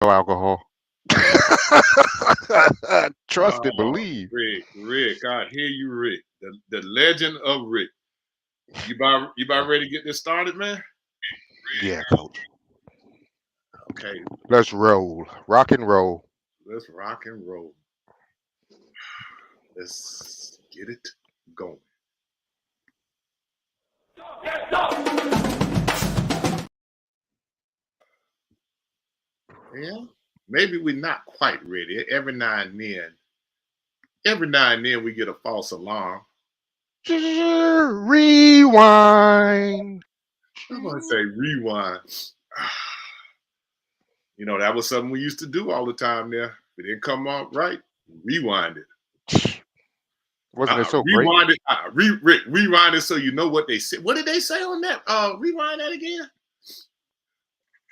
No alcohol. Trust and Oh, believe. Rick, I hear you, Rick. The legend of Rick. You about ready to get this started, man? Yeah, coach. Okay, Let's roll. Rock and roll. let's rock and roll. Let's get it going. Yeah, maybe we're not quite ready. Every now and then we get a false alarm. Rewind. I'm gonna say rewind. That was something we used to do all the time there. If it didn't come out right, rewind it. Wasn't it so great? Rewind it. Rewind it so you know what they said. What did they say on that? Rewind that again.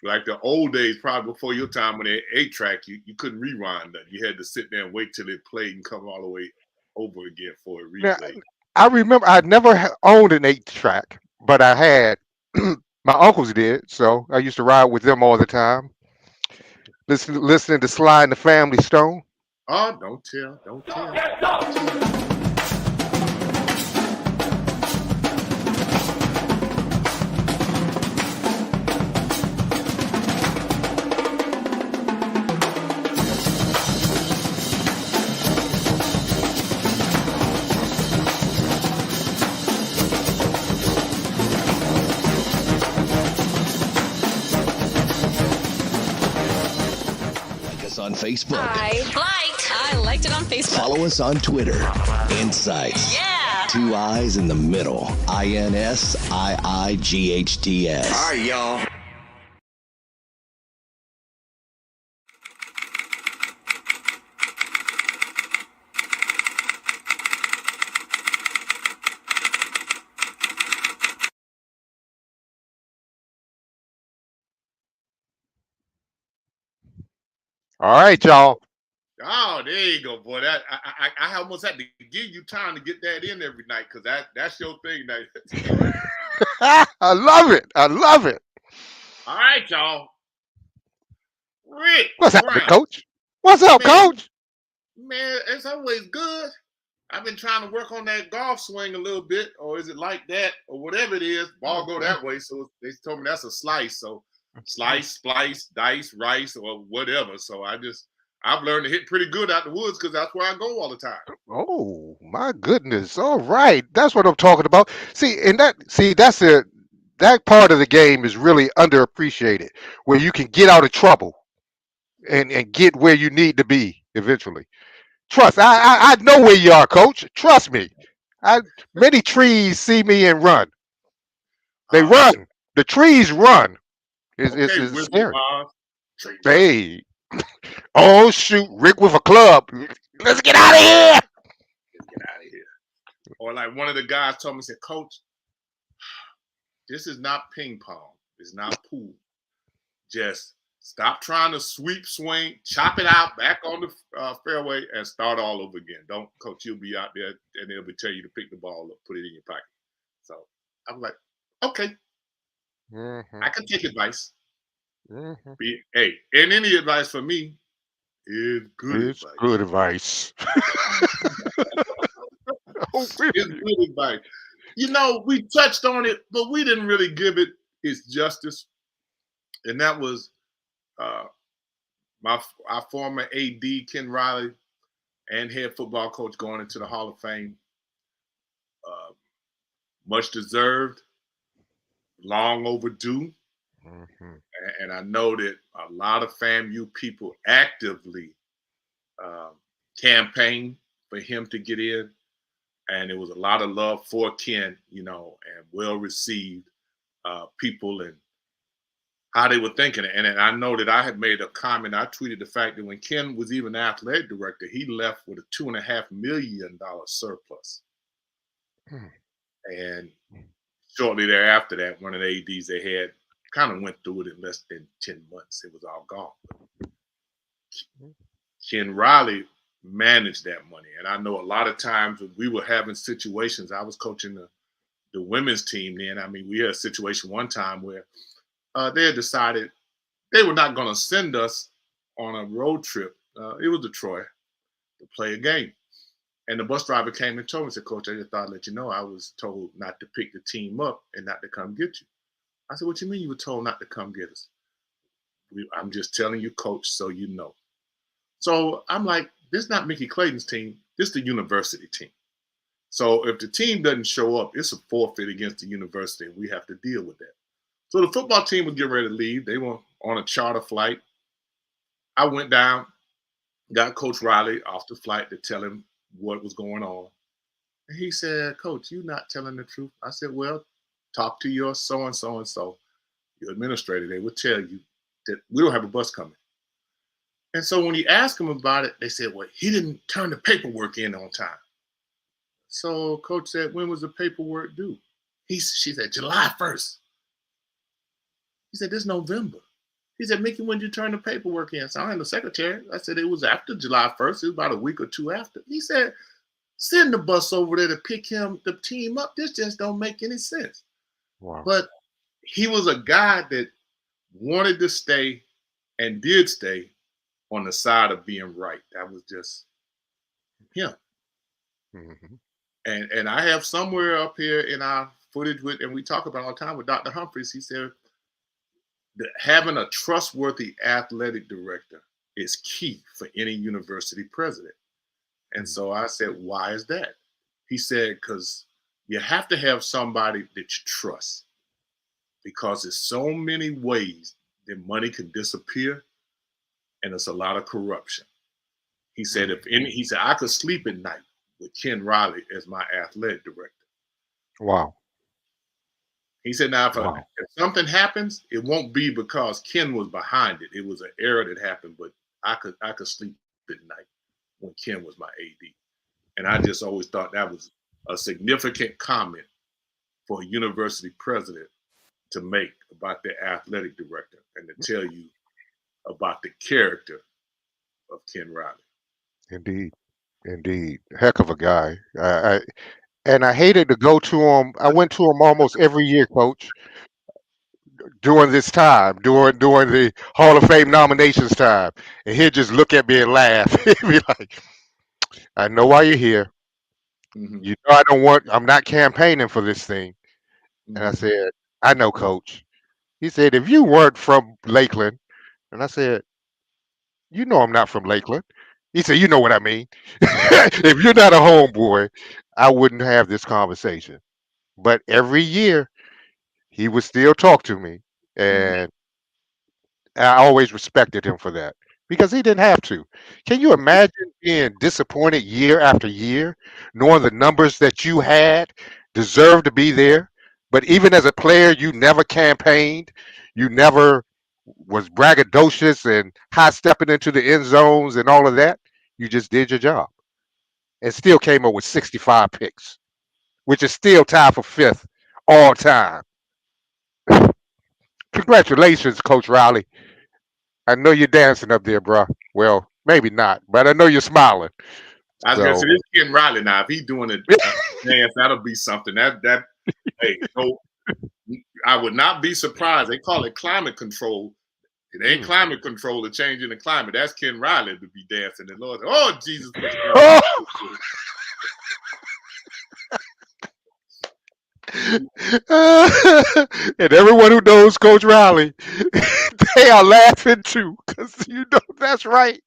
Like the old days, probably before your time when they 8-track, you couldn't rewind that. You had to sit there and wait till it played and come all the way over again for a Now, replay. I remember I never owned an 8 track, but I had my uncles did, so I used to ride with them all the time. Listening to Sly and the Family Stone. Oh, don't tell, don't tell, don't tell. Like us on Facebook. I liked it on Facebook. Follow us on Twitter. Insights. Yeah. 2 eyes in the middle. INSiiGHTS. All right, y'all. All right, y'all. Oh, there you go, boy. That I almost had to give you time to get that in every night because that's your thing. Now. I love it. I love it. All right, y'all. Rick What's happening, Brown, coach? What's up, man, coach? man, it's always good. I've been trying to work on that golf swing a little bit, or is it like that, or whatever it is? Ball go that way, so they told me that's a slice. So slice, splice, dice, rice, or whatever. So I've learned to hit pretty good out the woods because that's where I go all the time. Oh my goodness. All right. That's what I'm talking about. That's it. That part of the game is really underappreciated where you can get out of trouble and get where you need to be eventually. Trust. I know where you are, coach. Trust me. I Many trees see me and run. They Uh, run. The trees run. okay, It's Wizard of scary. Oz, Trey Run. Hey. Oh shoot, Rick with a club. Let's get out of here. Let's get out of here. Or like one of the guys told me, said, Coach, this is not ping pong. It's not pool. Just stop trying to sweep, swing, chop it out, back on the fairway, and start all over again. Don't, Coach, you'll be out there and they'll be telling you to pick the ball up, put it in your pocket. So I'm like, okay, Mm-hmm, I can take advice. mm-hmm. Hey, and any advice for me is good It's advice. good advice. Oh, It's really? good advice. We touched on it, but we didn't really give it its justice. And that was uh, our former AD, Ken Riley, and head football coach going into the Hall of Fame. Uh, Much deserved, long overdue. Mm-hmm. And I know that a lot of FAMU people actively um, campaigned for him to get in. And it was a lot of love for Ken, and well received people and how they were thinking. And I know that I had made a comment. I tweeted the fact that when Ken was even athletic director, he left with a $2.5 million surplus. And shortly thereafter, that one of the ADs they had kind of went through it in less than 10 months. It was all gone. Ken Riley managed that money. And I know a lot of times when we were having situations, I was coaching the women's team then. I mean, we had a situation one time where they had decided they were not going to send us on a road trip. It was Detroit to play a game. And the bus driver came and told me, said, Coach, I just thought I'd let you know I was told not to pick the team up and not to come get you. I said, what you mean you were told not to come get us? I'm just telling you, Coach, so you know. So I'm like, this is not Mickey Clayton's team. This is the university team. So if the team doesn't show up, it's a forfeit against the university, and we have to deal with that. So the football team was getting ready to leave. They were on a charter flight. I went down, got Coach Riley off the flight to tell him what was going on. And he said, Coach, you're not telling the truth. I said, well, talk to your so-and-so and so, your administrator. They will tell you that we don't have a bus coming. And so when you ask them about it, they said, well, he didn't turn the paperwork in on time. So Coach said, when was the paperwork due? She said, July 1st. He said, this is November. He said, Mickey, when did you turn the paperwork in? So I am the secretary. I said, it was after July 1st. It was about a week or two after. He said, send the bus over there to pick the team up. This just don't make any sense. Wow. But he was a guy that wanted to stay and did stay on the side of being right. That was just him. Mm-hmm. And I have somewhere up here in our footage and we talk about all the time with Dr. Humphreys, he said that having a trustworthy athletic director is key for any university president. And so I said, why is that? He said, because you have to have somebody that you trust, because there's so many ways that money can disappear and there's a lot of corruption. He said, he said, I could sleep at night with Ken Riley as my athletic director. Wow. He said, now, if something happens, it won't be because Ken was behind it. It was an error that happened, but I could sleep at night when Ken was my AD. And I just always thought that was a significant comment for a university president to make about their athletic director and to tell you about the character of Ken Riley. Indeed. Heck of a guy. And I hated to go to him. I went to him almost every year, Coach, during this time, during the Hall of Fame nominations time. And he'd just look at me and laugh. He'd be like, I know why you're here. Mm-hmm. You know I'm not campaigning for this thing. Mm-hmm. And I said, I know, Coach. He said, if you weren't from Lakeland, and I said, you know I'm not from Lakeland. He said, you know what I mean. If you're not a homeboy, I wouldn't have this conversation. But every year, he would still talk to me. And I always respected him for that because he didn't have to. Can you imagine being disappointed year after year, knowing the numbers that you had deserved to be there, but even as a player, you never campaigned, you never was braggadocious and high stepping into the end zones and all of that. You just did your job and still came up with 65 picks, which is still tied for fifth all time. Congratulations, Coach Riley. I know you're dancing up there, bro. Well, maybe not, but I know you're smiling. I was gonna So say this Ken Riley now. If he's doing a dance, that'll be something. That hey, no, I would not be surprised. They call it climate control. It ain't climate control to changing the climate. That's Ken Riley to be dancing. And Lord, oh Jesus! And everyone who knows Coach Riley, they are laughing too, because you know that's right.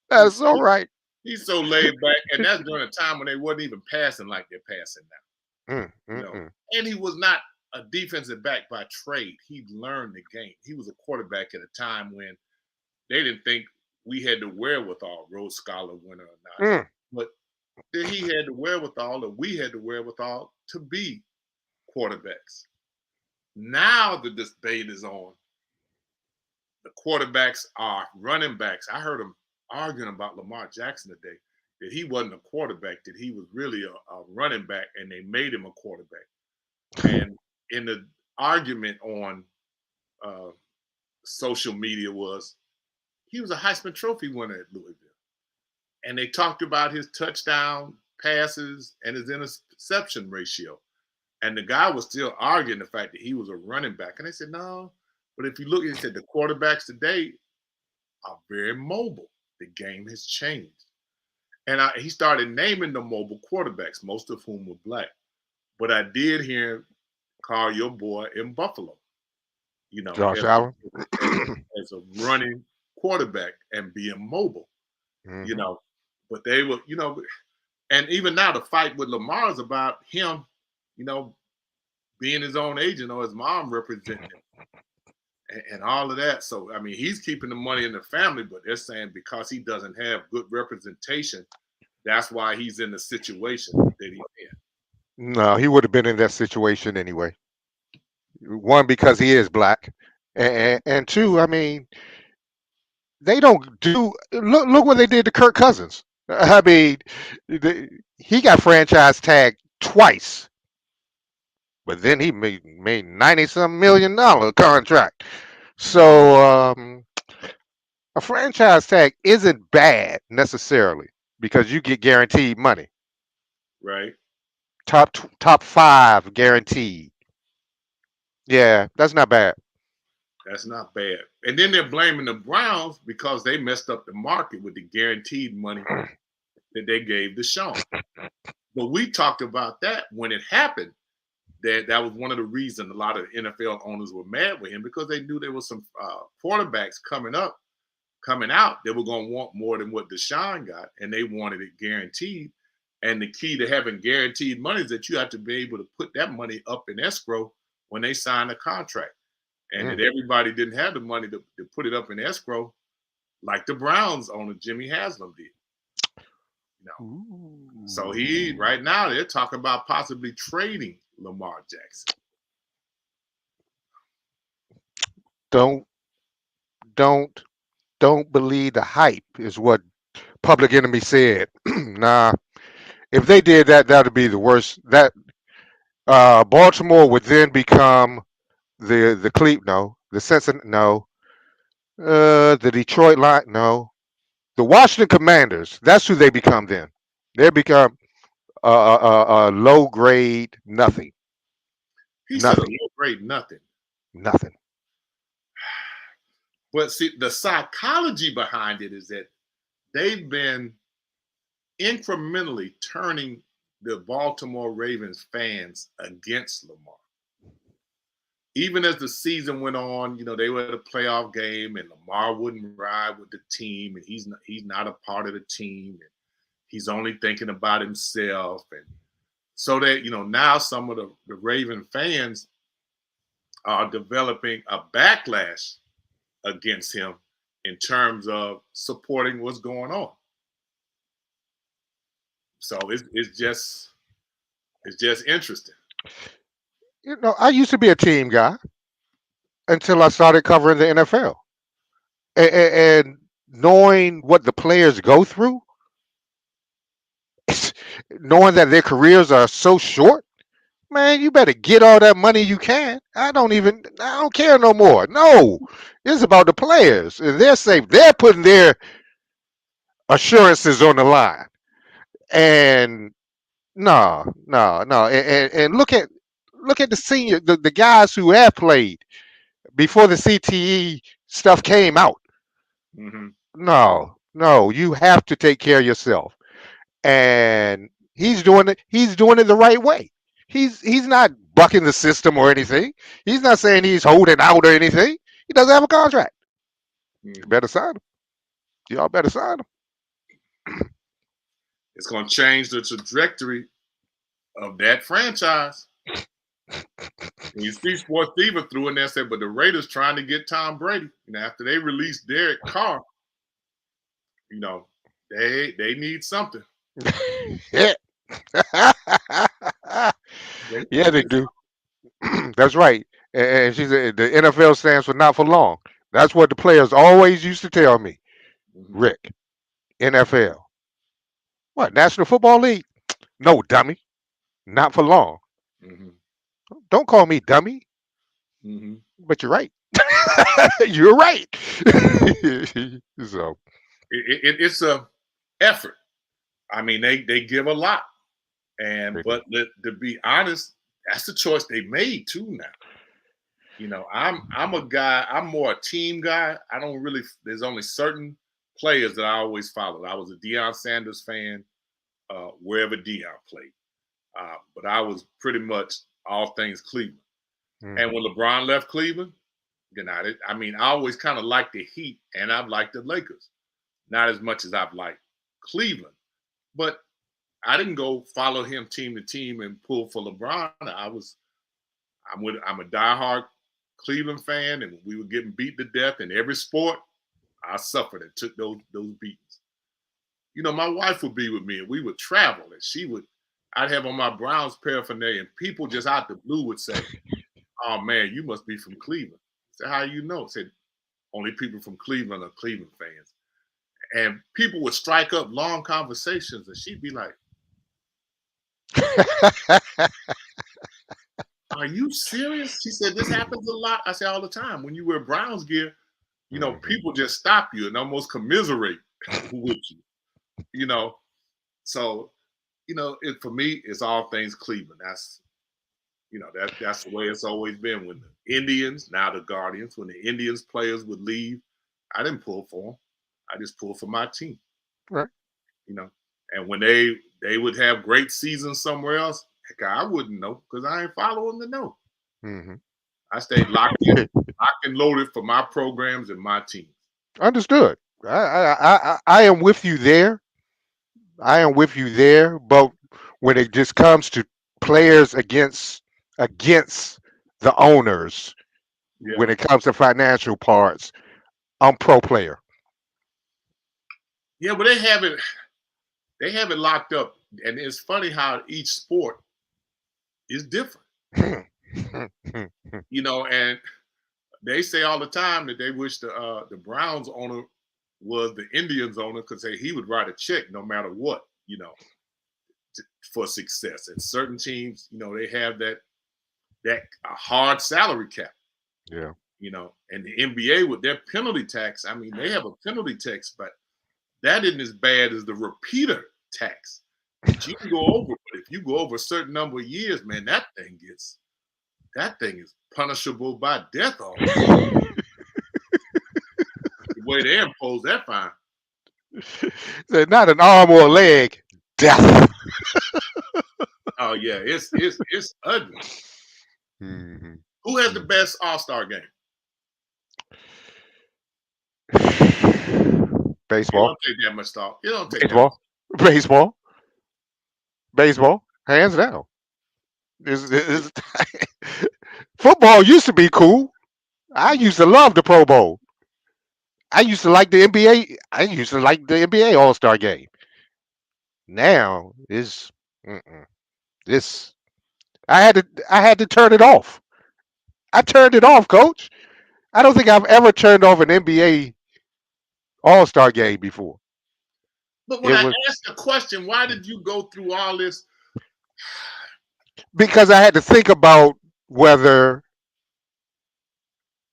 That's all right. He's so laid back, and that's during a time when they wasn't even passing like they're passing now. You know? And he was not a defensive back by trade. He learned the game. He was a quarterback at a time when they didn't think we had the wherewithal, Rhodes Scholar winner or not, but that he had the wherewithal, or we had the wherewithal to be quarterbacks. Now the debate is on. The quarterbacks are running backs. I heard him arguing about Lamar Jackson today, that he wasn't a quarterback, that he was really a running back, and they made him a quarterback. And in the argument on social media was, he was a Heisman Trophy winner at Louisville. And they talked about his touchdown passes and his interception ratio. And the guy was still arguing the fact that he was a running back. And they said, no. But if you look, he said the quarterbacks today are very mobile. The game has changed. And he started naming the mobile quarterbacks, most of whom were black. But I did hear him call your boy in Buffalo, Josh Allen. as a running quarterback and being mobile, Mm-hmm. But they were, and even now the fight with Lamar is about him, being his own agent or his mom representing him and all of that. So, I mean, he's keeping the money in the family, but they're saying because he doesn't have good representation, that's why he's in the situation that he's in. No, he would have been in that situation anyway. One, because he is black, and two, I mean, they don't do. Look what they did to Kirk Cousins. I mean, he got franchise tagged twice, but then he made $90-some million contract. So a franchise tag isn't bad necessarily because you get guaranteed money. Right. Top 5 guaranteed. Yeah, that's not bad. That's not bad. And then they're blaming the Browns because they messed up the market with the guaranteed money that they gave Deshaun. But we talked about that when it happened. That was one of the reasons a lot of NFL owners were mad with him because they knew there was some quarterbacks coming out that were going to want more than what Deshaun got, and they wanted it guaranteed. And the key to having guaranteed money is that you have to be able to put that money up in escrow when they sign a contract. And that everybody didn't have the money to put it up in escrow like the Browns owner Jimmy Haslam did. So right now they're talking about possibly trading Lamar Jackson. Don't believe the hype is what Public Enemy said. Nah, if they did that, that'd be the worst. That Baltimore would then become the Cincinnati, no, the Detroit Lions, no, the Washington Commanders. That's who they become then. They become a low grade nothing. He said a low grade nothing. Nothing. But see, the psychology behind it is that they've been incrementally turning the Baltimore Ravens fans against Lamar. Even as the season went on, they were at a playoff game and Lamar wouldn't ride with the team and he's not a part of the team and he's only thinking about himself. And so that, now some of the Raven fans are developing a backlash against him in terms of supporting what's going on. So it's just interesting. I used to be a team guy until I started covering the NFL. And knowing what the players go through, knowing that their careers are so short, man, you better get all that money you can. I don't care no more. No, it's about the players. They're safe. They're putting their assurances on the line. And no. And look at the guys who have played before the CTE stuff came out. Mm-hmm. No, you have to take care of yourself. And he's doing it the right way. He's not bucking the system or anything. He's not saying he's holding out or anything. He doesn't have a contract. You better sign him. Y'all better sign him. It's going to change the trajectory of that franchise. And you see Sports Diva threw in there and said, but the Raiders trying to get Tom Brady. After they released Derek Carr, they need something. Yeah. Yeah, they do. That's right. And she said the NFL stands for not for long. That's what the players always used to tell me. Mm-hmm. Rick, NFL. What, National Football League? No, dummy. Not for long. Mm-hmm. Don't call me dummy. Mm-hmm. But you're right. You're right. So it's a effort. I mean, they give a lot. But to be honest, that's the choice they made too now. You know, I'm a guy. I'm more a team guy. I don't really. There's only certain players that I always followed. I was a Deion Sanders fan wherever Deion played, but I was pretty much all things Cleveland. And when LeBron left Cleveland, I mean, I always kind of liked the Heat, and I've liked the Lakers, not as much as I've liked Cleveland. But I didn't go follow him team to team and pull for LeBron. I'm a diehard Cleveland fan, and we were getting beat to death in every sport. I suffered and took those beatings. You know, my wife would be with me, and we would travel, and I'd have on my Browns paraphernalia, and people just out the blue would say, "Oh man, you must be from Cleveland." I said, "How do you know?" I said, "Only people from Cleveland are Cleveland fans." And people would strike up long conversations, and she'd be like, "Are you serious?" She said, "This happens a lot." I say, "All the time. When you wear Browns gear, you know, people just stop you and almost commiserate with you, you know." So, you know, for me, it's all things Cleveland. That's the way it's always been. When the Indians, now the Guardians, when the Indians players would leave, I didn't pull for them. I just pulled for my team. Right. You know, and when they would have great seasons somewhere else, heck, I wouldn't know because I ain't following the know. I stayed locked and loaded for my programs and my team. Understood. I am with you there. I am with you there. But when it just comes to players against the owners, when it comes to financial parts, I'm pro player. Yeah, but they have it locked up, and it's funny how each sport is different. You know, and they say all the time that they wish the Browns owner was the Indians owner because he would write a check no matter what, you know, for success. And certain teams, you know, they have that a hard salary cap. Yeah. You know, and the NBA with their penalty tax, I mean, they have a penalty tax, but that isn't as bad as the repeater tax. You can go over, but if you go over a certain number of years, man, that thing is punishable by death almost. The way they impose that fine. So not an arm or a leg, death. Oh yeah, it's ugly. Mm-hmm. Who has the best All-Star game? It Baseball. don't take that much thought. It don't take Baseball. Baseball. Baseball. Hands down. Football used to be cool. I used to love the Pro Bowl. I used to like the NBA. I used to like the NBA All-Star game. Now is this. I had to turn it off. I turned it off, Coach. I don't think I've ever turned off an NBA All-Star game before. But when It I was asked the question, why did you go through all this? because I had to think about where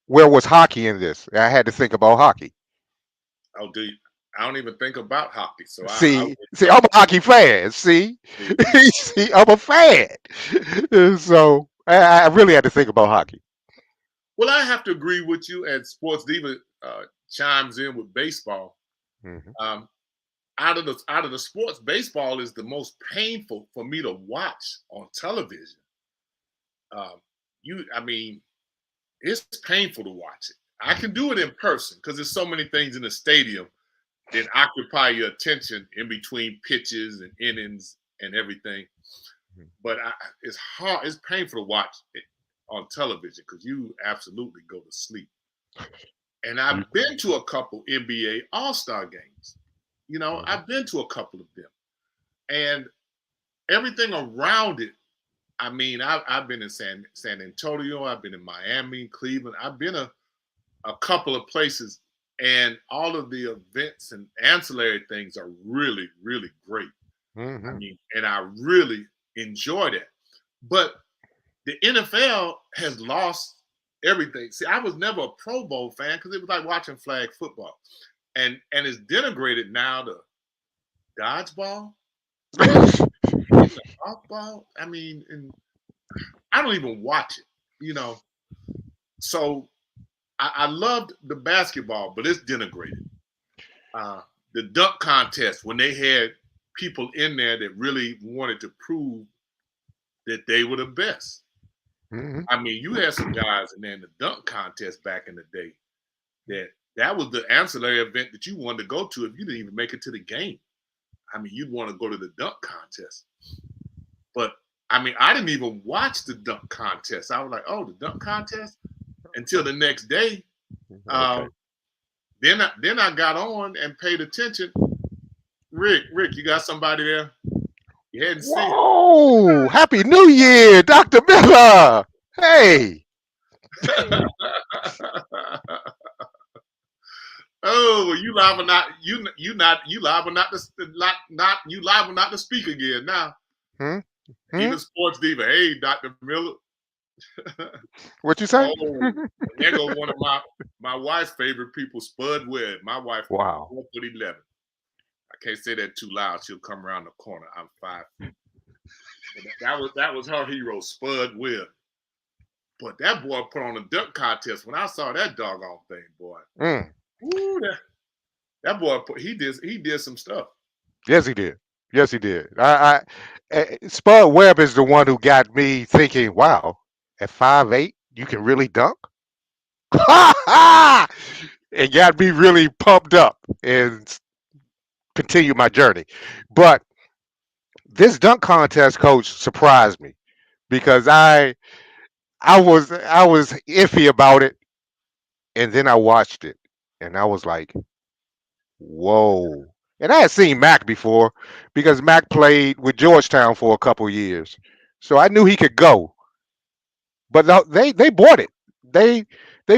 was hockey in this. I had to think about hockey. Oh, I don't even think about hockey, so See, I'm a hockey fan. See, see, I'm a fan. So I really had to think about hockey. Well, I have to agree with you. And Sports Diva chimes in with baseball. Mm-hmm. Out of the sports, baseball is the most painful for me to watch on television. I mean, it's painful to watch it. I can do it in person because there's so many things in the stadium that occupy your attention in between pitches and innings and everything. But it's hard. It's painful to watch it on television because you absolutely go to sleep. And I've been to a couple NBA All-Star games. You know, I've been to a couple of them. And everything around it, I mean, I've been in San Antonio, I've been in Miami, Cleveland, I've been a couple of places, and all of the events and ancillary things are really, really great. Mm-hmm. I mean, and I really enjoy that. But the NFL has lost everything. See, I was never a Pro Bowl fan because it was like watching flag football. And it's denigrated now to dodgeball, softball. I mean, and I don't even watch it, you know. So I loved the basketball, but it's denigrated. The dunk contest, when they had people in there that really wanted to prove that they were the best. Mhm. I mean, you had some guys in there in the dunk contest back in the day that was the ancillary event that you wanted to go to if you didn't even make it to the game. I mean, you'd want to go to the dunk contest. But I mean, I didn't even watch the dunk contest. I was like, oh, the dunk contest? Until the next day. Okay. Then I got on and paid attention. Rick, you got somebody there? You hadn't seen it. Whoa! Happy New Year, Dr. Miller. Hey. Oh, you liable not to speak again now. Hmm? Even sports diva. Hey, Dr. Miller. What you say? Oh, there goes one of my wife's favorite people, Spud Webb. My wife, Wow. 4'11". I can't say that too loud. She'll come around the corner. I'm 5 feet. That was her hero, Spud Webb. But that boy put on a dunk contest. When I saw that doggone thing, boy, ooh, that boy he did some stuff. Yes, he did. Yes, he did. Spud Webb is the one who got me thinking, wow, at 5'8", you can really dunk? It got me really pumped up and continue my journey. But this dunk contest, coach, surprised me because I was iffy about it, and then I watched it, and I was like, whoa. And I had seen Mac before because Mac played with Georgetown for a couple years, so I knew he could go. But they bought it. They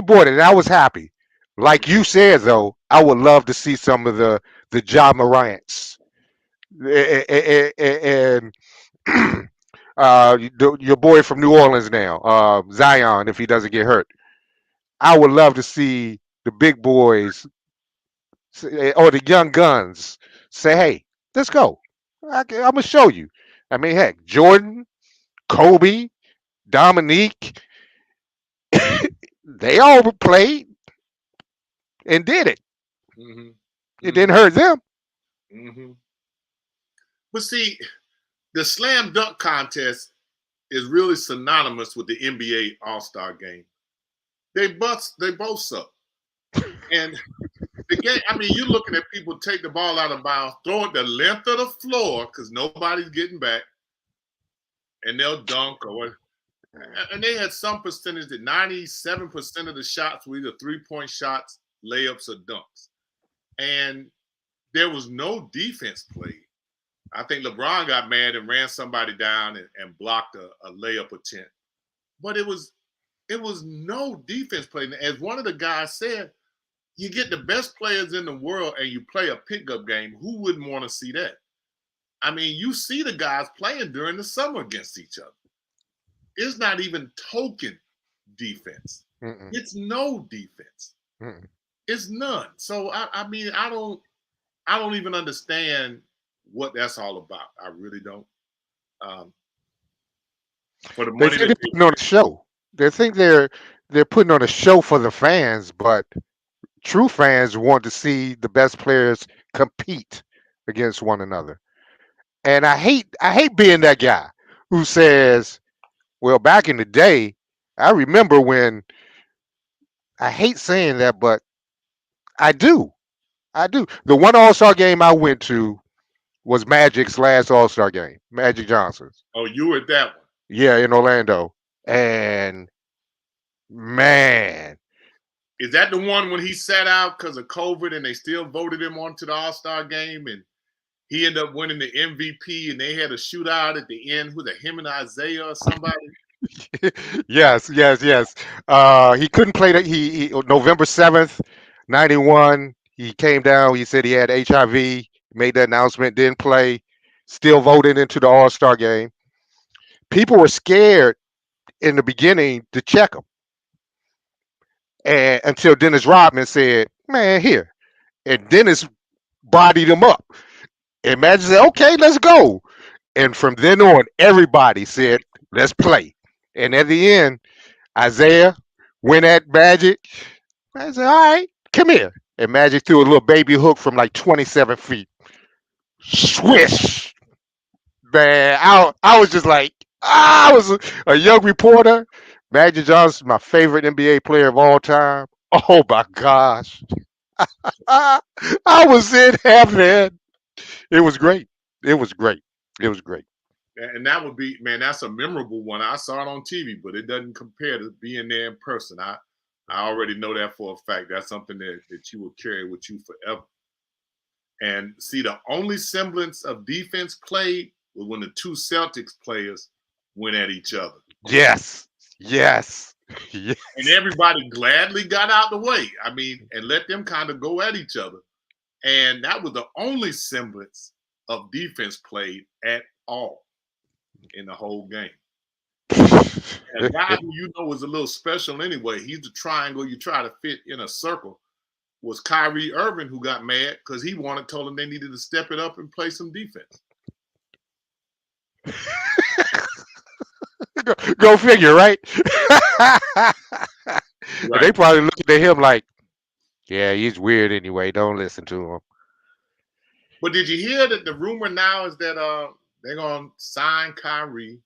bought it, and I was happy. Like you said, though, I would love to see some of the Ja Morants and your boy from New Orleans now, Zion, if he doesn't get hurt. I would love to see the big boys or the young guns say, "Hey, let's go. I'm gonna show you." I mean, heck, Jordan, Kobe, Dominique, they all played and did it. Mm-hmm. It didn't hurt them. Mm-hmm. But see, the slam dunk contest is really synonymous with the NBA All-Star game. They both suck. And the game, I mean, you're looking at people take the ball out of bounds, throw it the length of the floor because nobody's getting back, and they'll dunk or what. And they had some percentage that 97% of the shots were either three-point shots, layups, or dunks. And there was no defense played. I think LeBron got mad and ran somebody down and blocked a layup attempt. But it was no defense played. As one of the guys said, you get the best players in the world and you play a pickup game. Who wouldn't want to see that? I mean, you see the guys playing during the summer against each other. It's not even token defense. Mm-mm. It's no defense. Mm-mm. It's none. So I mean, I don't even understand what that's all about. I really don't. For the They money think that they're putting on a show. They think they're putting on a show for the fans, but true fans want to see the best players compete against one another. And I hate being that guy who says, well, back in the day, I remember when I hate saying that, but I do. I do. The one All-Star game I went to was Magic's last All-Star game, Magic Johnson's. oh, you were at that one. Yeah, in Orlando. And man, Is that the one when he sat out because of COVID and they still voted him onto the All-Star game and he ended up winning the MVP and they had a shootout at the end with him and Isaiah or somebody? yes. He couldn't play he November 7th, 91. He came down. He said he had HIV, made the announcement, didn't play, still voted into the All-Star game. People were scared in the beginning to check him. And until Dennis Rodman said, man, here. And Dennis bodied him up. And Magic said, okay, let's go. And from then on, everybody said, let's play. And at the end, Isaiah went at Magic. I said, all right, come here. And Magic threw a little baby hook from like 27 feet. Swish. Man, I was just like, I was a young reporter. Magic Johnson's my favorite NBA player of all time. Oh my gosh. I, I was in heaven. It was great. It was great. It was great. And that would be, man, that's a memorable one. I saw it on TV, but it doesn't compare to being there in person. I already know that for a fact. That's something that you will carry with you forever. And see, the only semblance of defense played was when the two Celtics players went at each other. Yes. Yes. Yes. And everybody gladly got out the way. I mean, and let them kind of go at each other. And that was the only semblance of defense played at all in the whole game. A guy who you know was a little special anyway, he's the triangle you try to fit in a circle, was Kyrie Irving, who got mad because he told them they needed to step it up and play some defense. Go figure, right? Right. They probably looking at him like, yeah, he's weird anyway. Don't listen to him. But did you hear that the rumor now is that they're going to sign Kyrie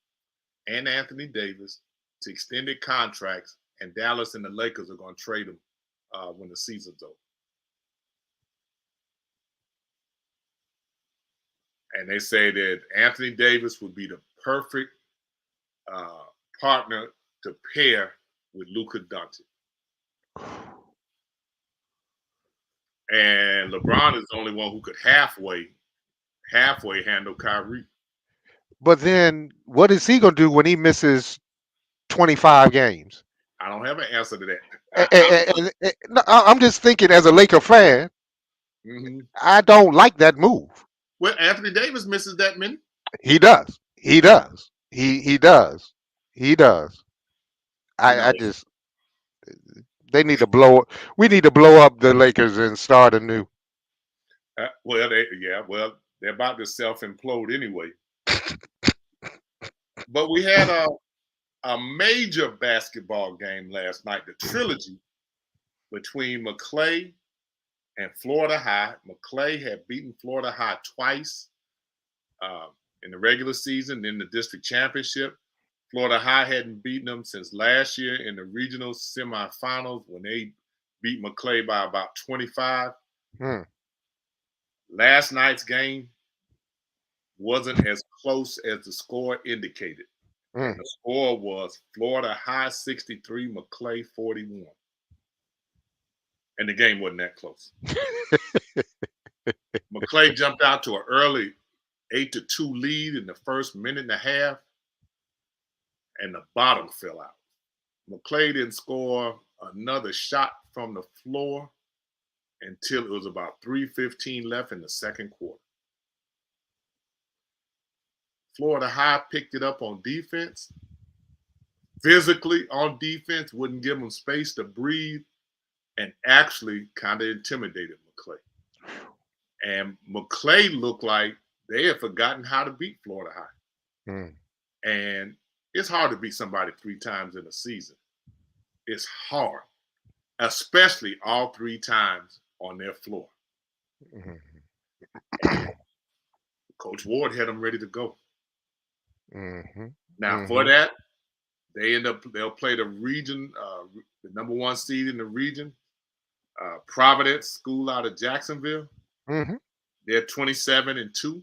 and Anthony Davis to extended contracts, and Dallas and the Lakers are going to trade them when the season's over. And they say that Anthony Davis would be the perfect partner to pair with Luka Doncic. And LeBron is the only one who could halfway handle Kyrie. But then what is he going to do when he misses 25 games? I don't have an answer to that. No, I'm just thinking as a Laker fan, I don't like that move. Well, Anthony Davis misses that many. He does. He does. He does. He does. I just they need to blow. We need to blow up the Lakers and start anew. They're about to self-implode anyway. But we had a major basketball game last night, the trilogy between McClay and Florida High. McClay had beaten Florida High twice in the regular season, in the district championship. Florida High hadn't beaten them since last year in the regional semifinals when they beat McClay by about 25. Last night's game wasn't as close as the score indicated. The score was Florida High 63, McClay 41. And the game wasn't that close. McClay jumped out to an early 8-2 lead in the first minute and a half, and the bottom fell out. McClay didn't score another shot from the floor until it was about 3:15 left in the second quarter. Florida High picked it up on defense. Physically on defense, wouldn't give them space to breathe, and actually kind of intimidated McClay. And McClay looked like they had forgotten how to beat Florida High. And it's hard to beat somebody 3 times in a season. It's hard, especially all 3 times on their floor. Coach Ward had them ready to go. Now, for that, they'll play the region, the number 1 seed in the region, Providence School out of Jacksonville. They're 27-2.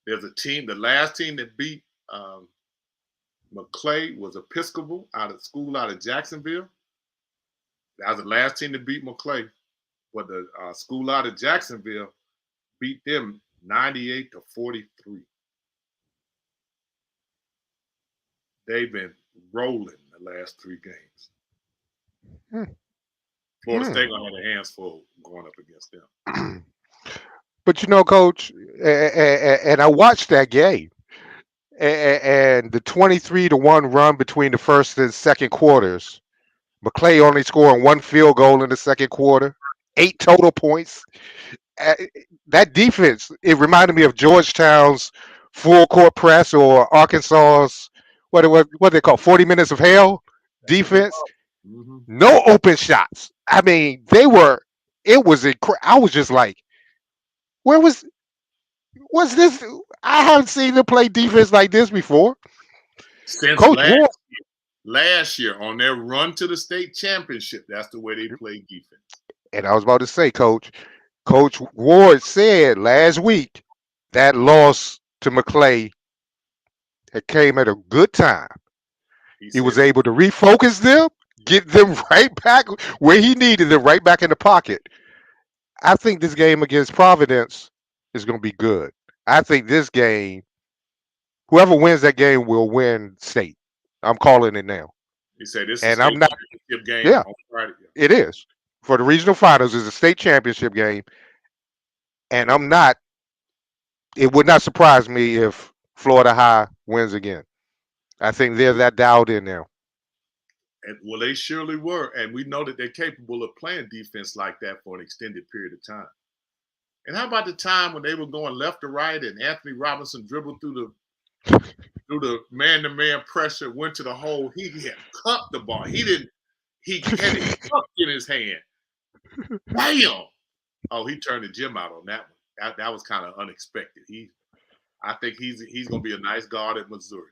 There's a team, the last team that beat McClay was Episcopal out of Jacksonville. That was the last team to beat McClay, but the school out of Jacksonville beat them 98-43. They've been rolling the last 3 games. Florida State gonna have their hands full going up against them. But you know, Coach, and I watched that game, and the 23-1 run between the first and second quarters. McClay only scoring 1 field goal in the second quarter, 8 total points. That defense, it reminded me of Georgetown's full court press or Arkansas's what they call 40 minutes of hell. That's what they defense, call it. Mm-hmm. no open shots. I mean, they were. It was I was just like, where was this? I haven't seen them play defense like this before. Since Coach Ward, last year on their run to the state championship, that's the way they play defense. and I was about to say, Coach Ward said last week that loss to McClay had came at a good time. He He said was able to refocus them, get them right back where he needed them, right back in the pocket. I think this game against Providence is going to be good. I think this game, whoever wins that game will win state. I'm calling it now. he said this is a And I'm state not, championship game yeah, on Friday. Yeah. it is. For the regional finals, is a state championship game. And I'm not, it would not surprise me if Florida High wins again. I think they're that dialed in now. And well, they surely were, and we know that they're capable of playing defense like that for an extended period of time. And how about the time when they were going left to right, and Anthony Robinson dribbled through the man-to-man pressure, went to the hole. He had cupped the ball. He didn't. He had it cupped in his hand. Bam! Oh, he turned the gym out on that one. That was kind of unexpected. I think he's going to be a nice guard at Missouri.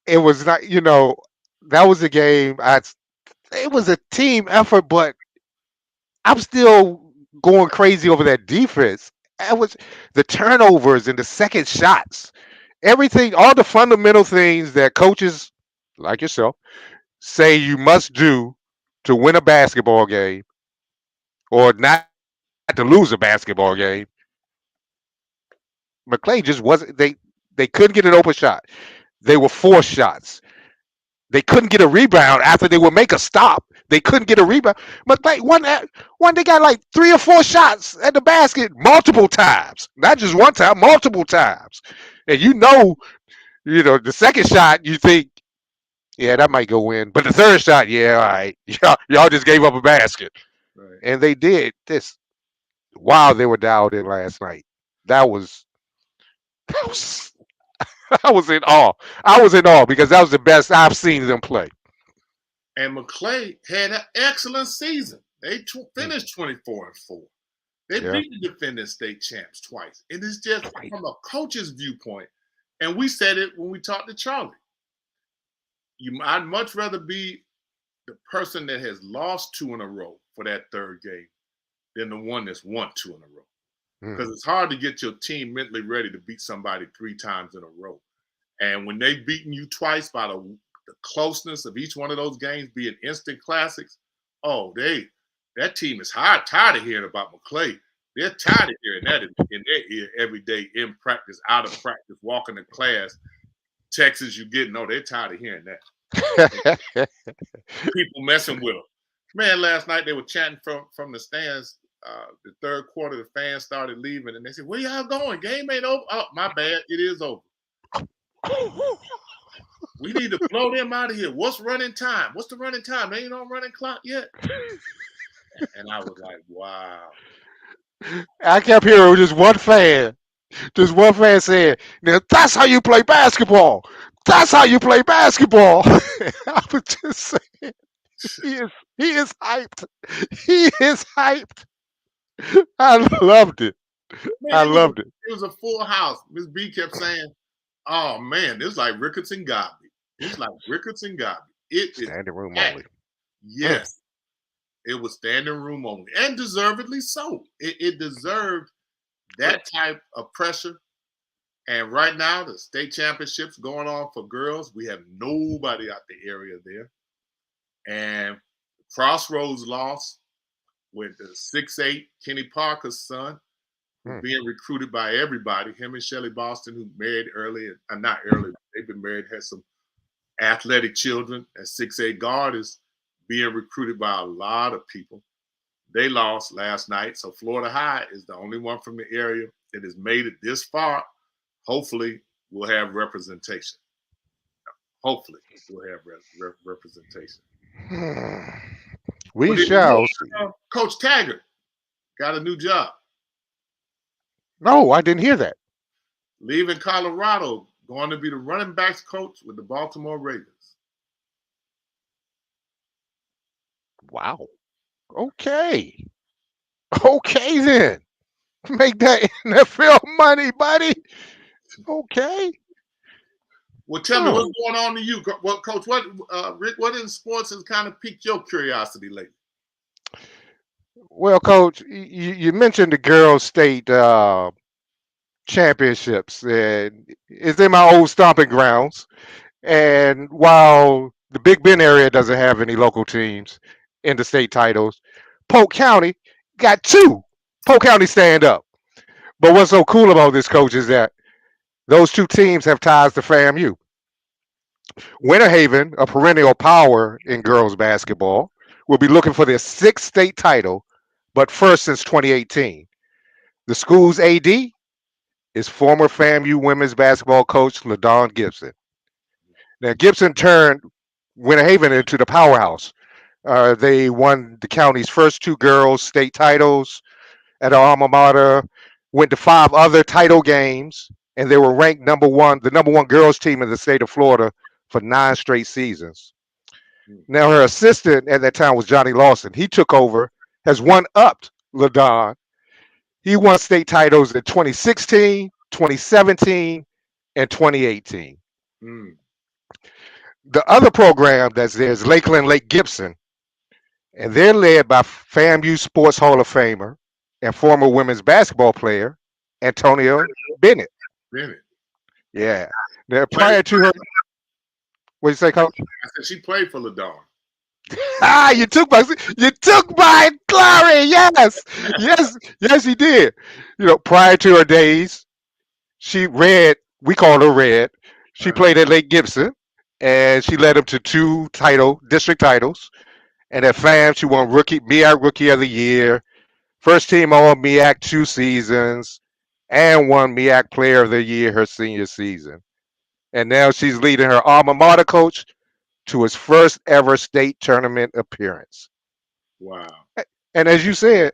It was not, that was a game. It was a team effort, but I'm still going crazy over that defense. It was the turnovers and the second shots, everything, all the fundamental things that coaches like yourself say you must do to win a basketball game or not to lose a basketball game. McClay just wasn't. They couldn't get an open shot. They were forced shots. They couldn't get a rebound after they would make a stop. They couldn't get a rebound. But like one they got like 3 or 4 shots at the basket multiple times. Not just one time, multiple times. And the second shot, you think, yeah, that might go in. But the third shot, yeah, all right. Y'all just gave up a basket. Right. And they did this while they were dialed in last night. That was I was in awe. I was in awe because that was the best I've seen them play. And McClay had an excellent season. They finished 24-4. They beat the defending state champs twice. It is just from a coach's viewpoint. And we said it when we talked to Charlie. I'd much rather be the person that has lost 2 in a row for that third game than the one that's won 2 in a row. Because it's hard to get your team mentally ready to beat somebody 3 times in a row. And when they've beaten you twice by the closeness of each one of those games being instant classics, that team is tired of hearing about McClay. They're tired of hearing that in their ear every day, in practice, out of practice, walking to class, texts you get. No, they're tired of hearing that. People messing with them. Man, last night they were chanting from the stands. The third quarter, the fans started leaving, and they said, "Where y'all going? Game ain't over." Oh, my bad. It is over. We need to blow them out of here. What's running time? What's the running time? They ain't on running clock yet. And I was like, wow. I kept hearing just one fan saying, "Now that's how you play basketball. That's how you play basketball." I was just saying, he is hyped. He is hyped. I loved it. Man, loved it. It was a full house. Miss B kept saying, "Oh man, this is like Ricketts and Godby. It's like Ricketts and Godby. It is standing room packed." only. Yes, it was standing room only, and deservedly so. It deserved that type of pressure. And right now, the state championships going on for girls. We have nobody out the area there, and Crossroads lost with the 6'8" Kenny Parker's son, being recruited by everybody. Him and Shelly Boston, who married early, not early, they've been married, had some athletic children. At 6'8" guard is being recruited by a lot of people. They lost last night, so Florida High is the only one from the area that has made it this far. Hopefully, we'll have representation. Hopefully, we'll have representation. We shall see. Coach Taggart got a new job. No, I didn't hear that. Leaving Colorado, going to be the running backs coach with the Baltimore Ravens. Wow. Okay. Okay then. Make that NFL money, buddy. Okay. Well, tell me Oh. what's going on to you, Coach. What, Rick? What in sports has kind of piqued your curiosity lately? Well, Coach, you mentioned the girls' state championships, and it's in my old stomping grounds. And while the Big Bend area doesn't have any local teams in the state titles, Polk County got two. Polk County stand up. But what's so cool about this, Coach, is that those two teams have ties to FAMU. Winter Haven, a perennial power in girls basketball, will be looking for their sixth state title, but first since 2018. The school's AD is former FAMU women's basketball coach LaDon Gibson. Now, Gibson turned Winter Haven into the powerhouse. They won the county's first two girls' state titles at our alma mater, went to five other title games, and they were ranked number one, the number one girls' team in the state of Florida for 9 straight seasons. Now, her assistant at that time was Johnny Lawson. He took over, has one upped LaDon. He won state titles in 2016, 2017, and 2018. Mm. The other program that's there is Lakeland Lake Gibson, and they're led by FAMU Sports Hall of Famer and former women's basketball player Antonia Bennett. Bennett. Yeah. Now, prior to her, what you say, Coach? I said she played for LaDon. Ah, you took my glory. Yes, yes, he did. Prior to her days, she Red. We called her Red. She played at Lake Gibson, and she led them to two district titles. And at FAM, she won MEAC Rookie of the Year, first team All MEAC 2 seasons, and won MEAC Player of the Year her senior season. And now she's leading her alma mater coach to his first ever state tournament appearance. Wow. And as you said,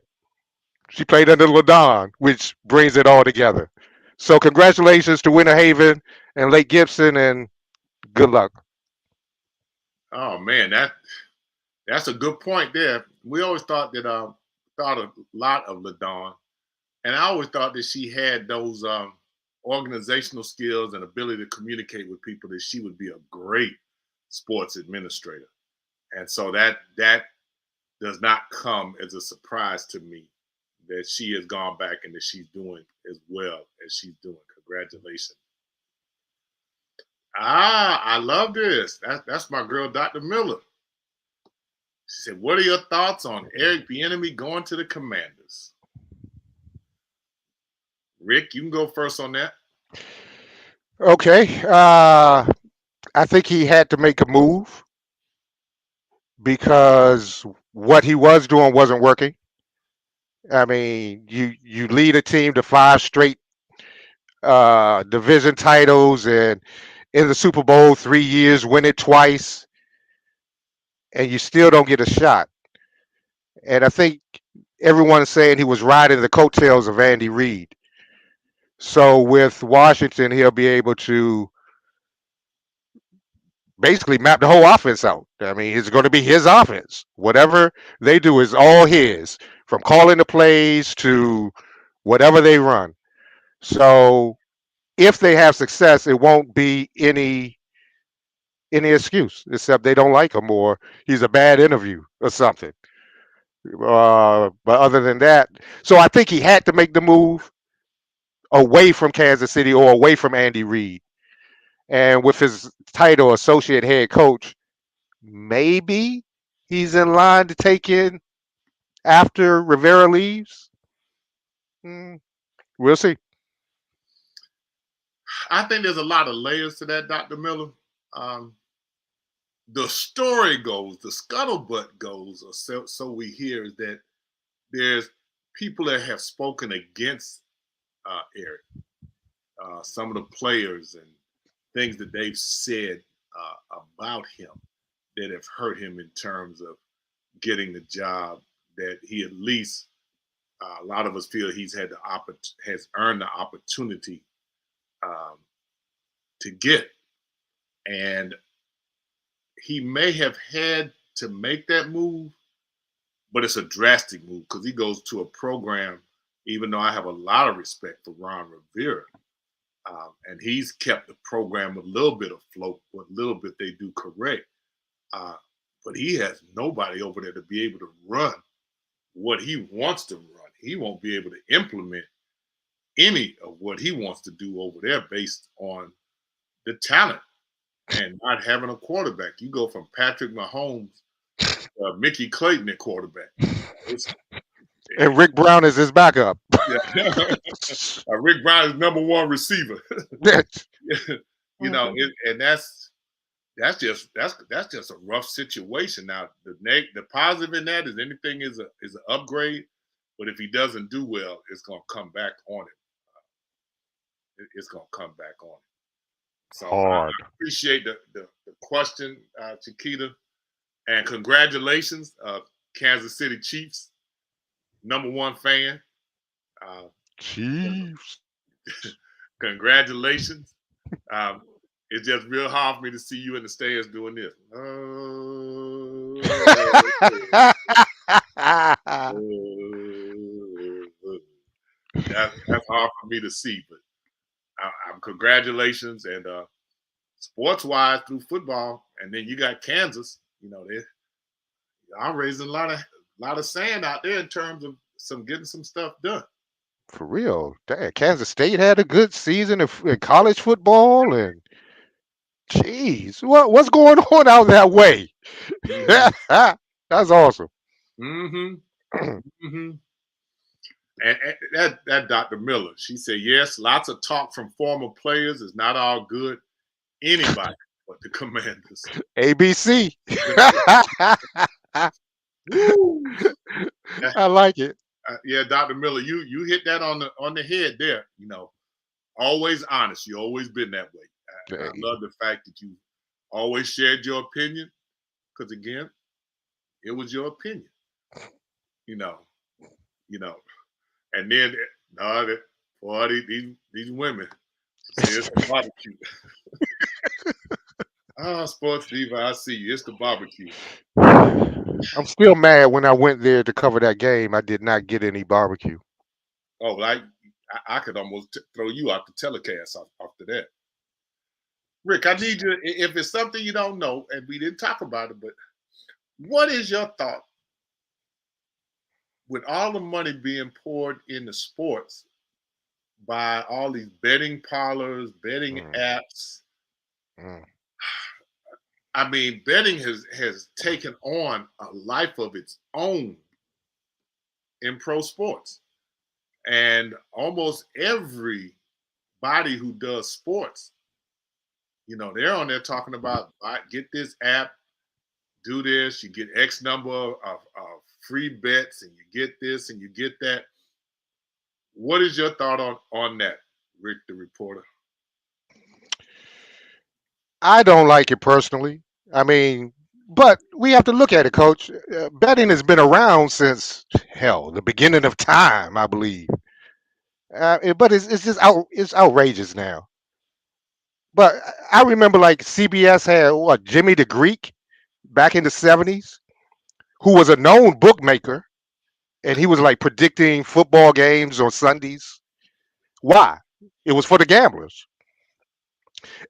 she played under LaDon, which brings it all together. So congratulations to Winter Haven and Lake Gibson, and good luck. Oh man, that's a good point there. We always thought a lot of LaDon, and I always thought that she had those organizational skills and ability to communicate with people, that she would be a great sports administrator. And so that does not come as a surprise to me, that she has gone back and that she's doing as well as she's doing. Congratulations. I love this. That's my girl, Dr. Miller. She said, what are your thoughts on Eric Bieniemy going to the Commanders? Rick, you can go first on that. Okay. I think he had to make a move because what he was doing wasn't working. I mean, you lead a team to 5 straight division titles and in the Super Bowl 3 years, win it twice, and you still don't get a shot. And I think everyone is saying he was riding the coattails of Andy Reid. So with Washington, he'll be able to basically map the whole offense out. I mean, it's going to be his offense. Whatever they do is all his, from calling the plays to whatever they run. So if they have success, it won't be any excuse except they don't like him or he's a bad interview or something. But other than that, so I think he had to make the move away from Kansas City or away from Andy Reid. And with his title, associate head coach, maybe he's in line to take in after Rivera leaves. We'll see. I think there's a lot of layers to that, Dr. Miller. The story goes, the scuttlebutt goes, or so we hear, is that there's people that have spoken against Eric. Some of the players and things that they've said about him that have hurt him in terms of getting the job that he at least, a lot of us feel he's has earned the opportunity to get. And he may have had to make that move, but it's a drastic move because he goes to a program, even though I have a lot of respect for Ron Rivera, and he's kept the program a little bit afloat, what little bit they do correct. But he has nobody over there to be able to run what he wants to run. He won't be able to implement any of what he wants to do over there based on the talent and not having a quarterback. You go from Patrick Mahomes to Mickey Clayton at quarterback. And Rick Brown is his backup. Yeah. Rick Brown is number one receiver. You know, and that's just a rough situation. Now, the positive in that is anything is an upgrade, but if he doesn't do well, it's gonna come back on him. It's gonna come back on him. So Hard. I appreciate the question, Chiquita, and congratulations, Kansas City Chiefs, #1 fan. Chiefs. Congratulations. It's just real hard for me to see you in the stands doing this. That's hard for me to see, but I'm congratulations. And sports-wise through football, and then you got Kansas. You know, I'm raising a lot of sand out there in terms of getting some stuff done. For real. Dang, Kansas State had a good season in college football, and jeez, what's going on out that way? Mm-hmm. That's awesome. Mm-hmm. Mm-hmm. And that Dr. Miller, she said, yes, lots of talk from former players is not all good. Anybody but the Commanders. ABC. I like it. Yeah, Dr. Miller, you hit that on the head there. You know, always honest. You always been that way. I love the fact that you always shared your opinion, because again, it was your opinion. You know, and then these women, it's a barbecue. Sports Diva, I see you. It's the barbecue. I'm still mad when I went there to cover that game. I did not get any barbecue. Oh, I could almost throw you out the telecast after that. Rick, I need you, if it's something you don't know, and we didn't talk about it, but what is your thought with all the money being poured into sports by all these betting parlors, betting apps? I mean, betting has taken on a life of its own in pro sports. And almost everybody who does sports, you know, they're on there talking about, get this app, do this, you get X number of free bets, and you get this and you get that. What is your thought on that, Rick the reporter? I don't like it personally. I mean, but we have to look at it, Coach. Betting has been around since the beginning of time, I believe. But it's just it's outrageous now. But I remember like CBS had Jimmy the Greek back in the 70s, who was a known bookmaker, and he was like predicting football games on Sundays. Why? It was for the gamblers.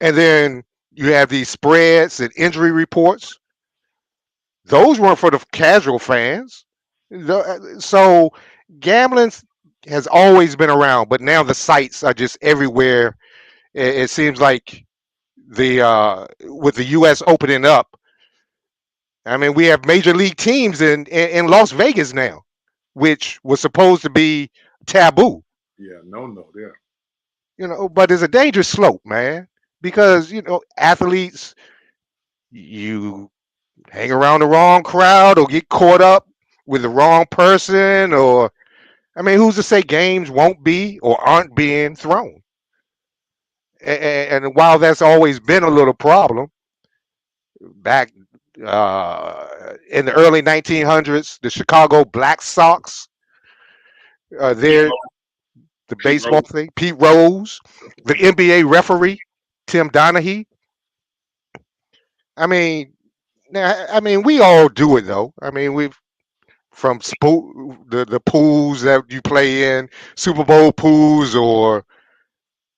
And then you have these spreads and injury reports. Those weren't for the casual fans. So gambling has always been around, but now the sites are just everywhere. It seems like with the U.S. opening up, I mean, we have major league teams in Las Vegas now, which was supposed to be taboo. Yeah, no, there. You know, but it's a dangerous slope, man, because athletes, you hang around the wrong crowd or get caught up with the wrong person, or I mean, who's to say games won't be or aren't being thrown? And while that's always been a little problem, back in the early 1900s, the Chicago Black Sox, the Pete baseball Rose. thing, Pete Rose, the NBA referee, Tim Donaghy. I mean, now, I mean, we all do it though. I mean, we've from the pools that you play in, Super Bowl pools, or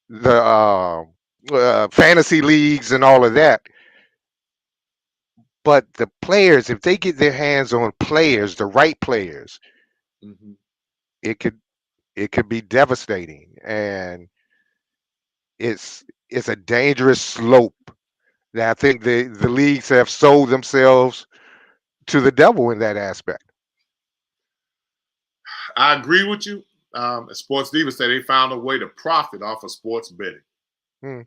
the fantasy leagues and all of that. But the players, if they get their hands on players, the right players, Hmm. it could it could be devastating, and it's a dangerous slope that I think the leagues have sold themselves to the devil in that aspect. I agree with you. Sports Divas say they found a way to profit off of sports betting, Hmm.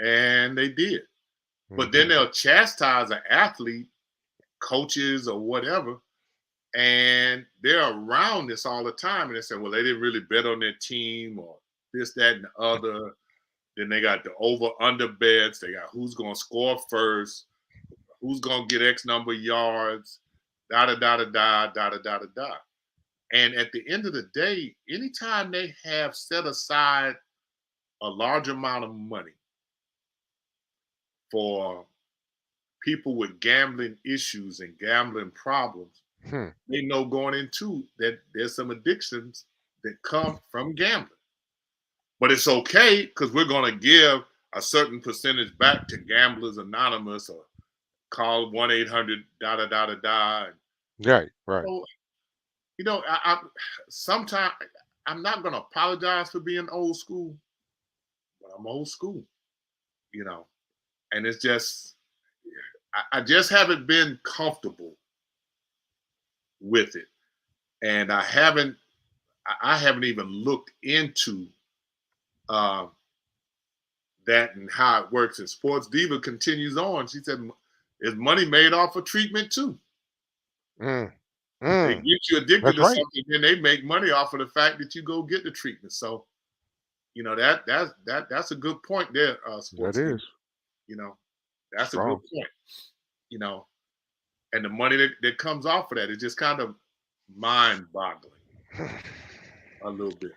and they did. But then Mhm. they'll chastise an athlete, coaches, or whatever, and they're around this all the time. And they say, well, they didn't really bet on their team or this, that, and the other. Then they got the over/under bets. They got who's going to score first, who's going to get X number of yards, da da da da da da da da da. And at the end of the day, anytime they have set aside a large amount of money for people with gambling issues and gambling problems, Hmm. they know going into that there's some addictions that come from gambling. But it's okay because we're going to give a certain percentage back to Gamblers Anonymous or call 1-800 da da da da da. Right, right. So, I sometimes I'm not going to apologize for being old school, but I'm old school, you know, and it's just I just haven't been comfortable with it, and I haven't even looked into uh, that and how it works. And Sports Diva continues on. She said, "Is money made off of treatment too? Mm, They mm. get you addicted That's to right. something, then they make money off of the fact that you go get the treatment." So, that's a good point there, That Sports Diva. is You know, that's a good strong. point. You know, and the money that comes off of that is just kind of mind-boggling a little bit.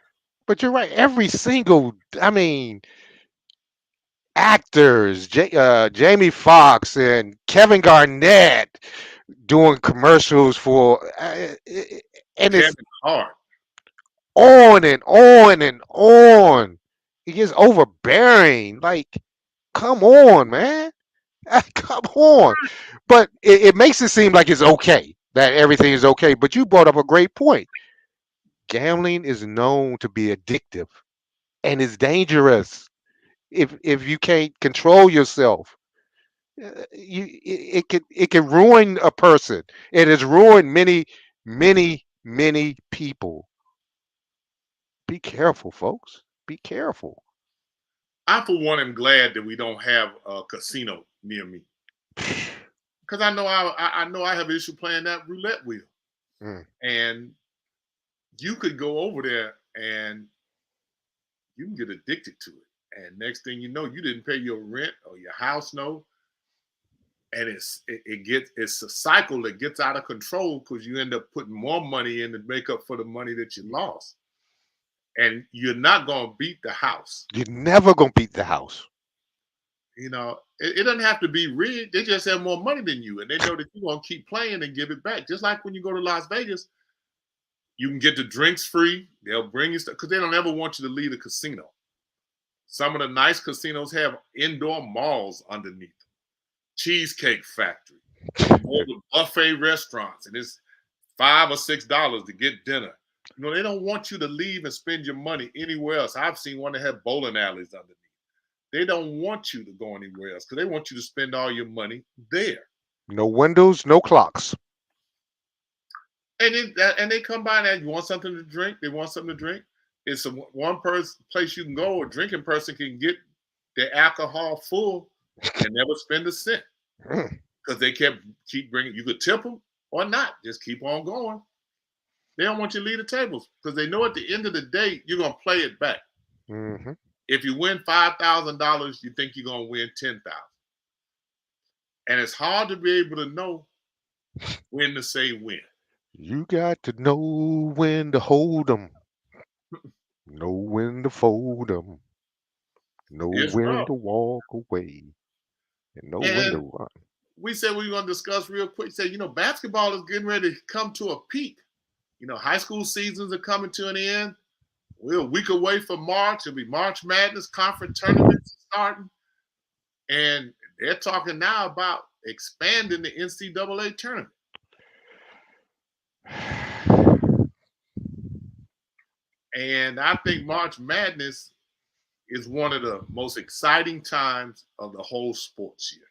But you're right. Every single, I mean, actors, Jamie Foxx and Kevin Garnett doing commercials for, and it's Kevin Hart, on and on and on. It gets overbearing. Like, come on, man. Come on. But it makes it seem like it's okay, that everything is okay. But you brought up a great point. Gambling is known to be addictive and it's dangerous if you can't control yourself. It can ruin a person. It has ruined many people. Be careful, folks. Be careful. I for one am glad that we don't have a casino near me because I know I have an issue playing that roulette wheel, Mm. and you could go over there and you can get addicted to it. And next thing you know, you didn't pay your rent or your house note, and it's a cycle that gets out of control because you end up putting more money in to make up for the money that you lost, and you're not going to beat the house. You're never gonna beat the house. It doesn't have to be rigged. They just have more money than you, and they know that you're going to keep playing and give it back. Just like when you go to Las Vegas, you can get the drinks free. They'll bring you stuff because they don't ever want you to leave the casino. Some of the nice casinos have indoor malls underneath. Cheesecake Factory. You can go to buffet restaurants, and it's $5 or $6 to get dinner. They don't want you to leave and spend your money anywhere else. I've seen one that had bowling alleys underneath. They don't want you to go anywhere else because they want you to spend all your money there. No windows, no clocks. And they come by and you want something to drink. They want something to drink. It's one place you can go. A drinking person can get their alcohol full and never spend a cent Mm. because they keep bringing. You could tip them or not. Just keep on going. They don't want you to leave the tables because they know at the end of the day you're gonna play it back. Hmm. If you win $5,000, you think you're gonna win 10,000, and it's hard to be able to know when to say when. You got to know when to hold them, know when to fold them. Know It's when rough. to walk away and know when to And run. we said we were going to discuss real quick. Say, basketball is getting ready to come to a peak. High school seasons are coming to an end. We're a week away from March. It'll be March Madness conference tournaments starting. And they're talking now about expanding the NCAA tournament. And I think March Madness is one of the most exciting times of the whole sports year.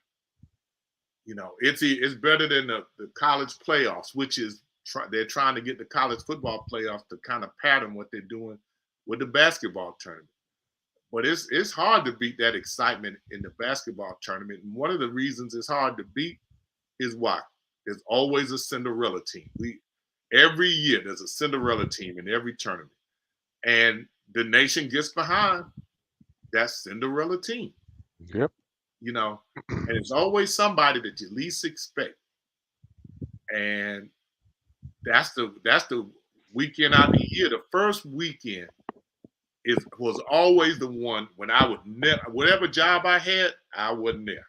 It's better than the college playoffs, which is they're trying to get the college football playoffs to kind of pattern what they're doing with the basketball tournament. But it's hard to beat that excitement in the basketball tournament. And one of the reasons it's hard to beat is why there's always a Cinderella team. Every year there's a Cinderella team in every tournament, and the nation gets behind that Cinderella team. Yep. And it's always somebody that you least expect. And that's the weekend out of the year. The first weekend was always the one when I would never, whatever job I had, I wasn't there.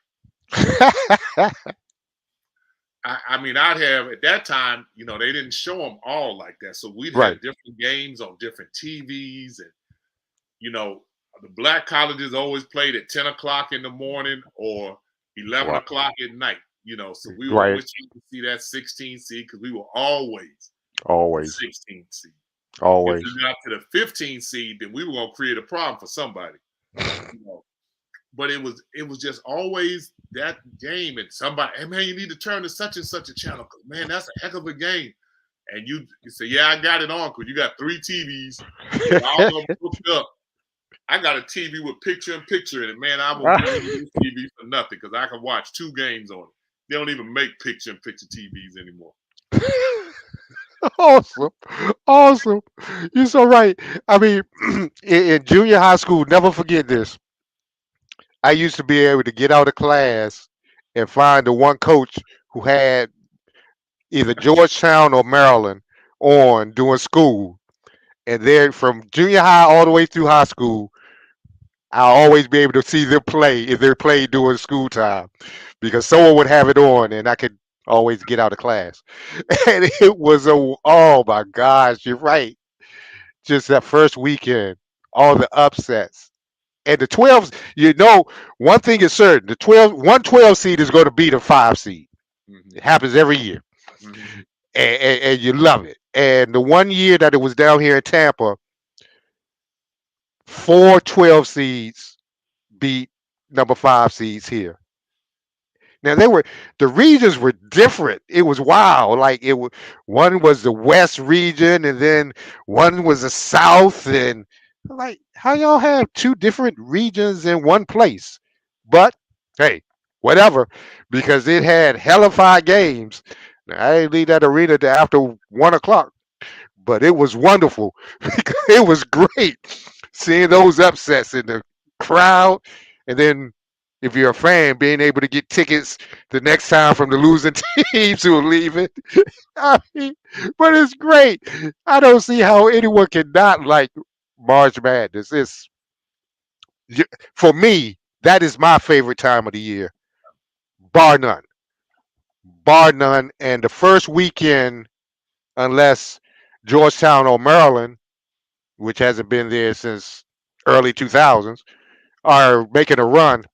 I mean, I'd have at that time, they didn't show them all like that. So we'd have different games on different TVs, and the black colleges always played at 10 o'clock in the morning or 11 o'clock at night. So we were wishing to see that 16 seed because we were always 16 seed. Always. If we got to the 15 seed, then we were gonna create a problem for somebody. But it was just always that game, and somebody, hey man, you need to turn to such and such a channel. Man, that's a heck of a game. And you say, yeah, I got it on because you got 3 TVs. All of them hooked up. I got a TV with picture in it. Man, I will use this TV for nothing because I can watch 2 games on it. They don't even make picture TVs anymore. Awesome. You're so right. I mean, in junior high school, never forget this. I used to be able to get out of class and find the one coach who had either Georgetown or Maryland on during school. And then from junior high all the way through high school, I'll always be able to see them play if they played during school time because someone would have it on and I could always get out of class. And it was oh my gosh, you're right. Just that first weekend, all the upsets. And the 12s, one thing is certain, the 112 seed is going to beat a 5 seed. Mm-hmm. It happens every year. Mm-hmm. And you love it. And the one year that it was down here in Tampa, 4 12 seeds beat number 5 seeds here. Now the regions were different. It was wild. Like one was the West region, and then one was the South, and like how y'all have 2 different regions in one place? But hey, whatever, because it had hellified games. Now, I didn't leave that arena to after 1 o'clock, but it was wonderful. It was great seeing those upsets in the crowd, and then if you're a fan, being able to get tickets the next time from the losing teams who are leaving. I mean, but it's great. I don't see how anyone can not like March Madness. For me, that is my favorite time of the year, bar none. Bar none. And the first weekend, unless Georgetown or Maryland, which hasn't been there since early 2000s, are making a run.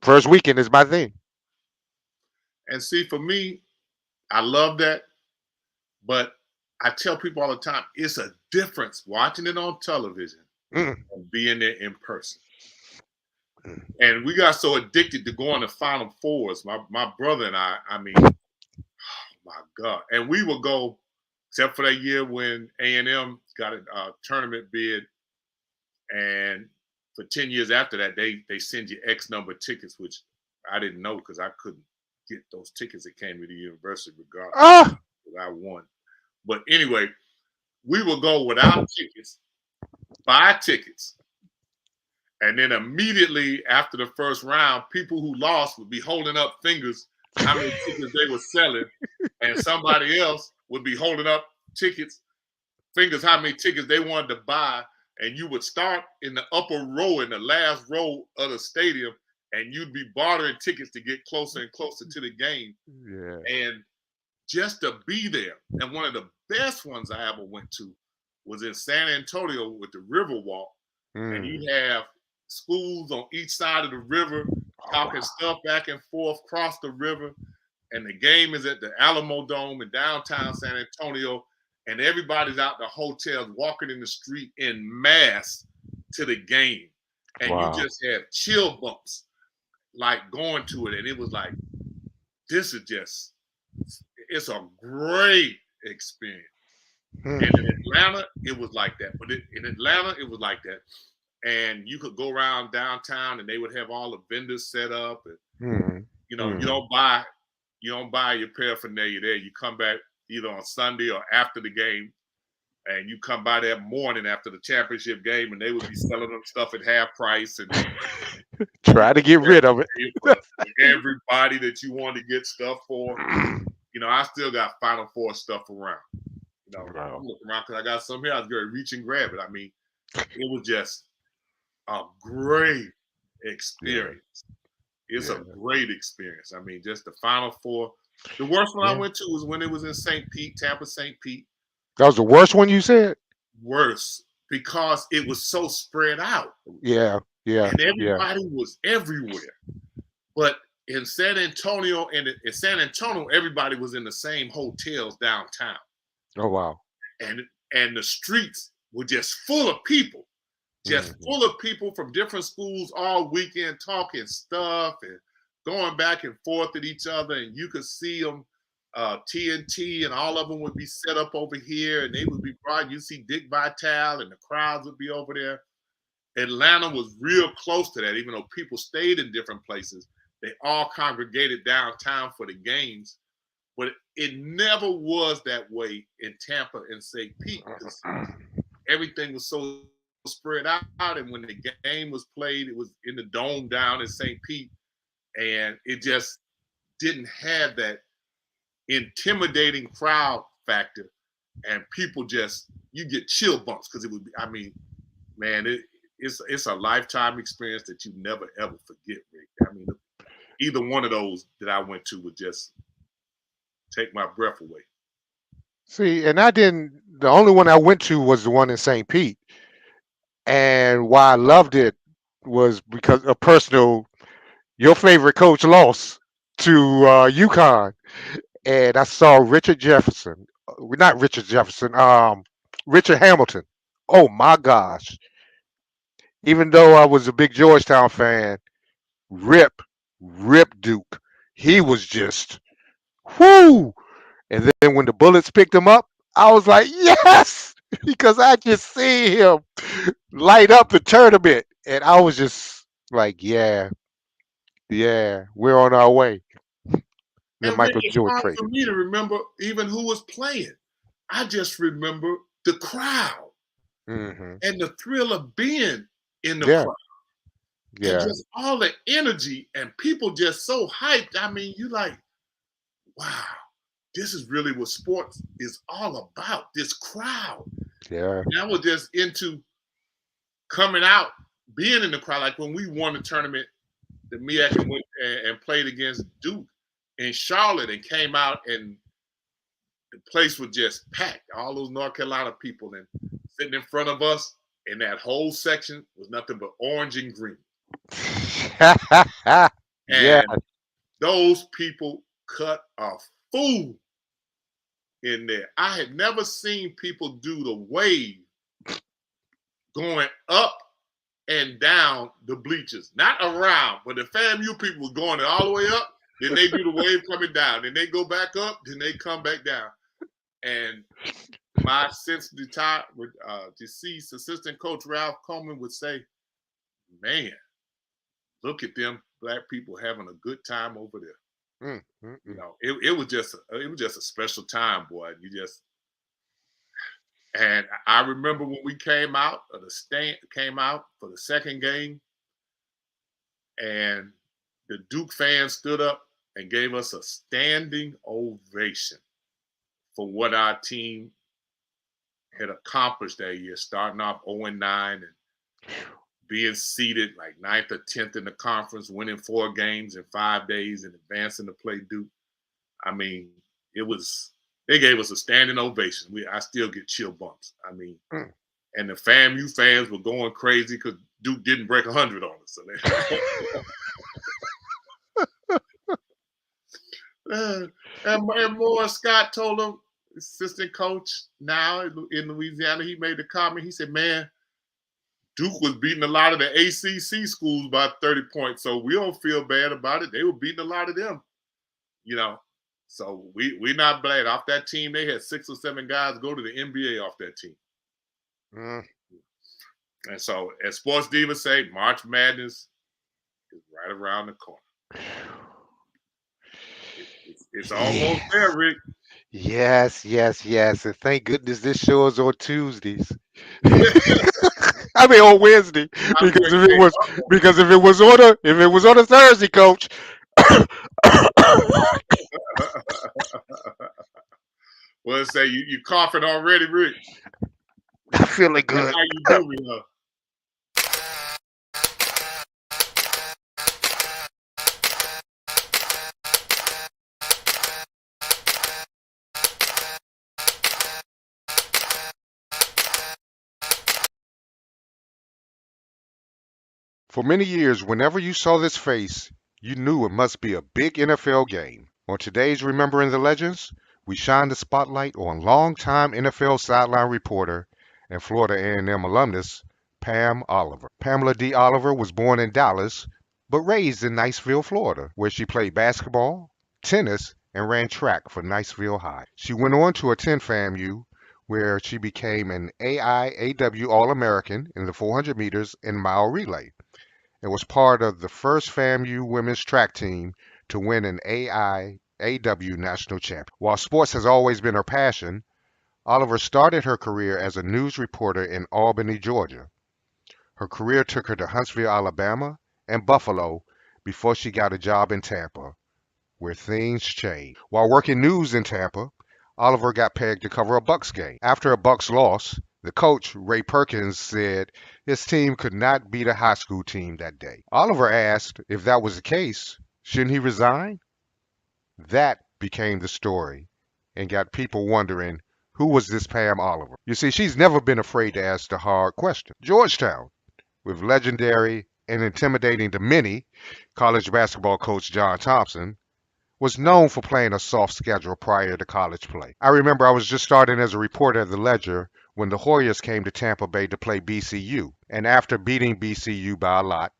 First weekend is my thing. And see, for me, I love that. But I tell people all the time, it's a difference watching it on television and being there in person. And we got so addicted to going to Final Fours. My brother and I mean, oh my God. And we would go, except for that year when A&M got a tournament bid. And for 10 years after that, they send you X number of tickets, which I didn't know because I couldn't get those tickets that came to the university regardless. I won. But anyway, we would go without tickets, buy tickets, and then immediately after the first round, people who lost would be holding up fingers how many tickets they were selling, and somebody else would be holding up fingers how many tickets they wanted to buy, and you would start in the upper row, in the last row of the stadium, and you'd be bartering tickets to get closer and closer to the game. Yeah. And just to be there. And one of the best ones I ever went to was in San Antonio with the Riverwalk. And you'd have schools on each side of the river talking stuff back and forth across the river. And the game is at the Alamo Dome in downtown San Antonio. And everybody's out the hotels walking in the street in mass to the game. And you just have chill bumps like going to it. And it was like, this is just, it's a great experience. And in Atlanta, it was like that. But in Atlanta, it was like that. And you could go around downtown and they would have all the vendors set up. And, you know, you don't buy your paraphernalia there. You come back either on Sunday or after the game. And you come by that morning after the championship game and they would be selling them stuff at half price. And try to get rid of it. For everybody that you want to get stuff for. You know, I still got Final Four stuff around. You know, I'm looking around because I got some here. I was going to reach and grab it. I mean, it was just a great experience. It's a great experience. I mean, just the Final Four. The worst one I went to was when it was in St. Pete, Tampa, St. Pete. That was the worst one you said? Worse, because it was so spread out. Yeah. And everybody was everywhere. But in San Antonio, everybody was in the same hotels downtown. Oh, wow. And the streets were just full of people. Just full of people from different schools all weekend talking stuff and going back and forth at each other. And you could see them, TNT, and all of them would be set up over here. And they would be brought. You see Dick Vitale and the crowds would be over there. Atlanta was real close to that, even though people stayed in different places. They all congregated downtown for the games. But it never was that way in Tampa and St. Pete because everything was so spread out. And when the game was played, it was in the dome down in St. Pete. And it just didn't have that intimidating crowd factor. And people just, you get chill bumps because it would be, I mean, man, it's a lifetime experience that you never, ever forget, Rick. I mean, either one of those that I went to would just take my breath away. See, and the only one I went to was the one in St. Pete. And why I loved it was because of your favorite coach lost to UConn. And I saw Richard Hamilton. Oh my gosh. Even though I was a big Georgetown fan, Rip Duke. He was just, whoo. And then when the Bullets picked him up, I was like, yes, because I just see him light up the tournament. And I was just like, yeah, we're on our way. The And Michael it's Jordan hard trade. for me to remember even who was playing. I just remember the crowd and the thrill of being in the crowd. Yeah. And just all the energy and people just so hyped. I mean, you like, wow, this is really what sports is all about, this crowd. Yeah. And I was just into coming out, being in the crowd. Like when we won the tournament, the MEAC went and played against Duke in Charlotte and came out and the place was just packed. All those North Carolina people and sitting in front of us in that whole section was nothing but orange and green. And those people cut a fool in there. I had never seen people do the wave going up and down the bleachers, not around, but the FAMU people were going all the way up. Then they do the wave coming down. Then they go back up. Then they come back down. And my deceased assistant coach Ralph Coleman would say, "Man, look at them black people having a good time over there." You know, it was just a special time, boy. And I remember when we came out for the second game, and the Duke fans stood up and gave us a standing ovation for what our team had accomplished that year, starting off 0-9 and being seeded like 9th or 10th in the conference, winning 4 games in 5 days and advancing to play Duke. I mean, they gave us a standing ovation. I still get chill bumps. I mean, and the FAMU fans were going crazy because Duke didn't break 100 on us. So and Morris Scott told him, assistant coach now in Louisiana, he made the comment. He said, man, Duke was beating a lot of the ACC schools by 30 points, so we don't feel bad about it. They were beating a lot of them, you know. So we're not bad. Off that team, they had 6 or 7 guys go to the NBA off that team. And so, as Sports Divas say, March Madness is right around the corner. It's almost there, Rick. Yes. And thank goodness this show is on Tuesdays. I mean on Wednesday. Because if it was on a Thursday, coach. Well, say you coughing already, Rick. I'm feeling good. That's how you do me, huh? For many years, whenever you saw this face, you knew it must be a big NFL game. On today's Remembering the Legends, we shine the spotlight on longtime NFL sideline reporter and Florida A&M alumnus Pam Oliver. Pamela D. Oliver was born in Dallas, but raised in Niceville, Florida, where she played basketball, tennis, and ran track for Niceville High. She went on to attend FAMU, where she became an AIAW All-American in the 400 meters and mile relay, and was part of the first FAMU women's track team to win an AIAW national champion. While sports has always been her passion, Oliver started her career as a news reporter in Albany, Georgia. Her career took her to Huntsville, Alabama, and Buffalo before she got a job in Tampa, where things changed. While working news in Tampa, Oliver got pegged to cover a Bucks game. After a Bucks loss, the coach, Ray Perkins, said his team could not beat a high school team that day. Oliver asked if that was the case, shouldn't he resign? That became the story and got people wondering, who was this Pam Oliver? You see, she's never been afraid to ask the hard question. Georgetown, with legendary and intimidating to many college basketball coach John Thompson, was known for playing a soft schedule prior to college play. I remember I was just starting as a reporter at the Ledger when the Hoyas came to Tampa Bay to play BCU, and after beating BCU by a lot,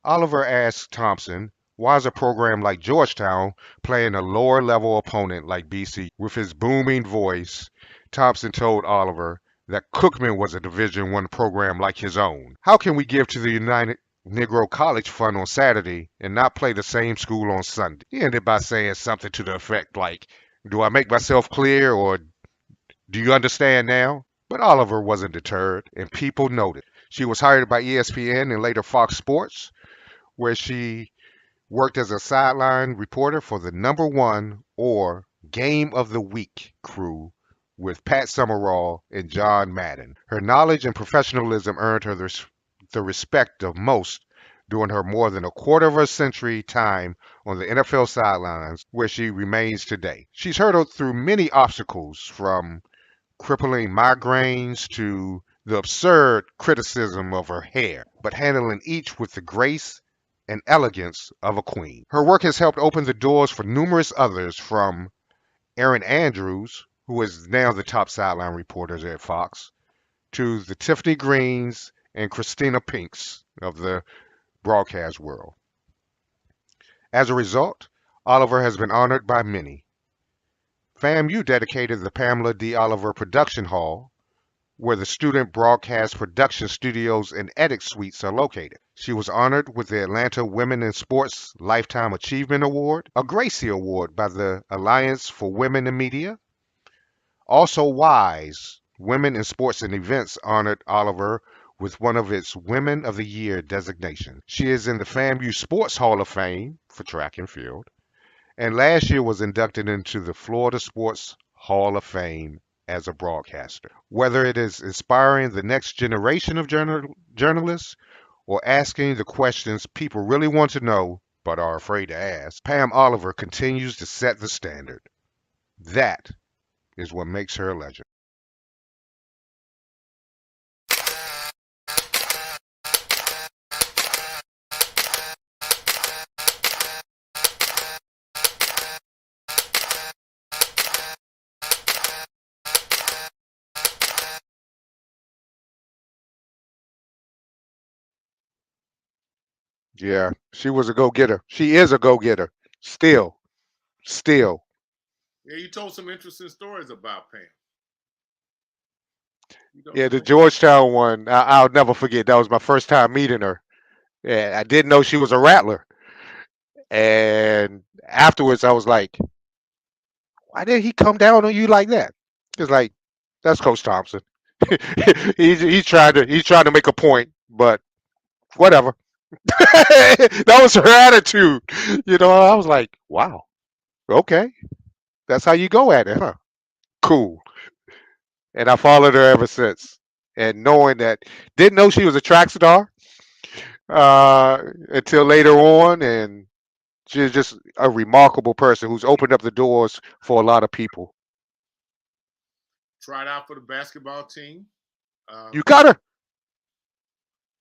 Oliver asked Thompson, why is a program like Georgetown playing a lower level opponent like BCU? With his booming voice, Thompson told Oliver that Cookman was a Division I program like his own. How can we give to the United Negro College Fund on Saturday and not play the same school on Sunday? He ended by saying something to the effect like, do I make myself clear, or do you understand now? But Oliver wasn't deterred, and people noted. She was hired by ESPN and later Fox Sports, where she worked as a sideline reporter for the number 1 or Game of the Week crew with Pat Summerall and John Madden. Her knowledge and professionalism earned her the respect of most during her more than a quarter of a century time on the NFL sidelines, where she remains today. She's hurdled through many obstacles, from crippling migraines to the absurd criticism of her hair, but handling each with the grace and elegance of a queen. Her work has helped open the doors for numerous others, from Erin Andrews, who is now the top sideline reporter at Fox, to the Tiffany Greens and Christina Pinks of the broadcast world. As a result, Oliver has been honored by many. FAMU dedicated the Pamela D. Oliver Production Hall, where the student broadcast production studios and edit suites are located. She was honored with the Atlanta Women in Sports Lifetime Achievement Award, a Gracie Award by the Alliance for Women in Media. Also, WISE, Women in Sports and Events, honored Oliver with one of its Women of the Year designation. She is in the FAMU Sports Hall of Fame for track and field, and last year was inducted into the Florida Sports Hall of Fame as a broadcaster. Whether it is inspiring the next generation of journalists or asking the questions people really want to know but are afraid to ask, Pam Oliver continues to set the standard. That is what makes her a legend. Yeah, she was a go-getter. She is a go-getter. Still, still. Yeah, you told some interesting stories about Pam. Yeah, the Georgetown one, I'll never forget. That was my first time meeting her. Yeah, I didn't know she was a rattler. And afterwards, I was like, why did he come down on you like that? It's like, that's Coach Thompson. He's trying to make a point, but whatever. That was her attitude. I was like, wow, okay, that's how you go at it, huh? Cool. And I followed her ever since. And knowing that, didn't know she was a track star until later on, and she's just a remarkable person who's opened up the doors for a lot of people. Tried out for the basketball team. You got her.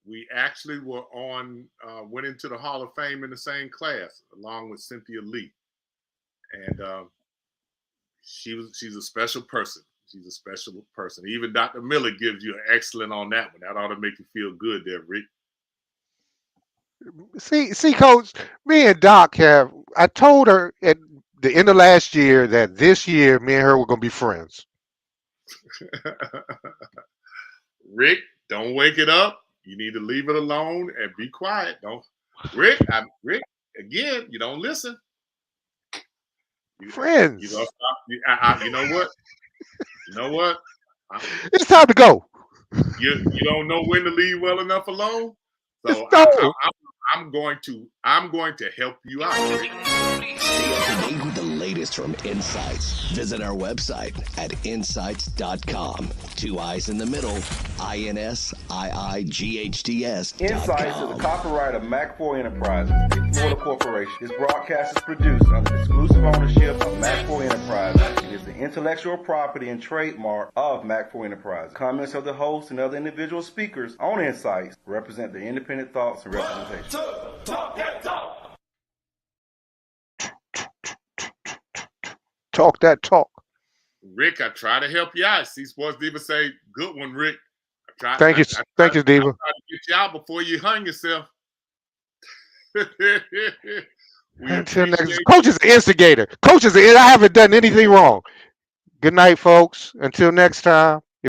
We actually went into the Hall of Fame in the same class, along with Cynthia Lee. And she's a special person. She's a special person. Even Dr. Miller gives you an excellent on that one. That ought to make you feel good there, Rick. See, Coach, me and Doc I told her at the end of last year that this year me and her were going to be friends. Rick, don't wake it up. You need to leave it alone and be quiet. Rick, again, you don't listen. Friends. You don't stop. You know what? You know what? It's time to go. You don't know when to leave well enough alone. So I'm going to help you out. Stay up to date with the latest from INSiiGHTS. Visit our website at INSiiGHTS.com. 2 eyes in the middle. INSiiGHTS. INSiiGHTS is the copyright of Mac4 Enterprises, a Florida corporation. This broadcast is produced under the exclusive ownership of Mac4 Enterprises. It is the intellectual property and trademark of Mac4 Enterprises. Comments of the host and other individual speakers on INSiiGHTS represent their independent thoughts and representation. Talk that talk. Rick, I try to help you out. See, Sports Diva say, good one, Rick. Thank you, Diva. I tried to get you out before you hung yourself. Until next, Coach is an instigator. I haven't done anything wrong. Good night, folks. Until next time.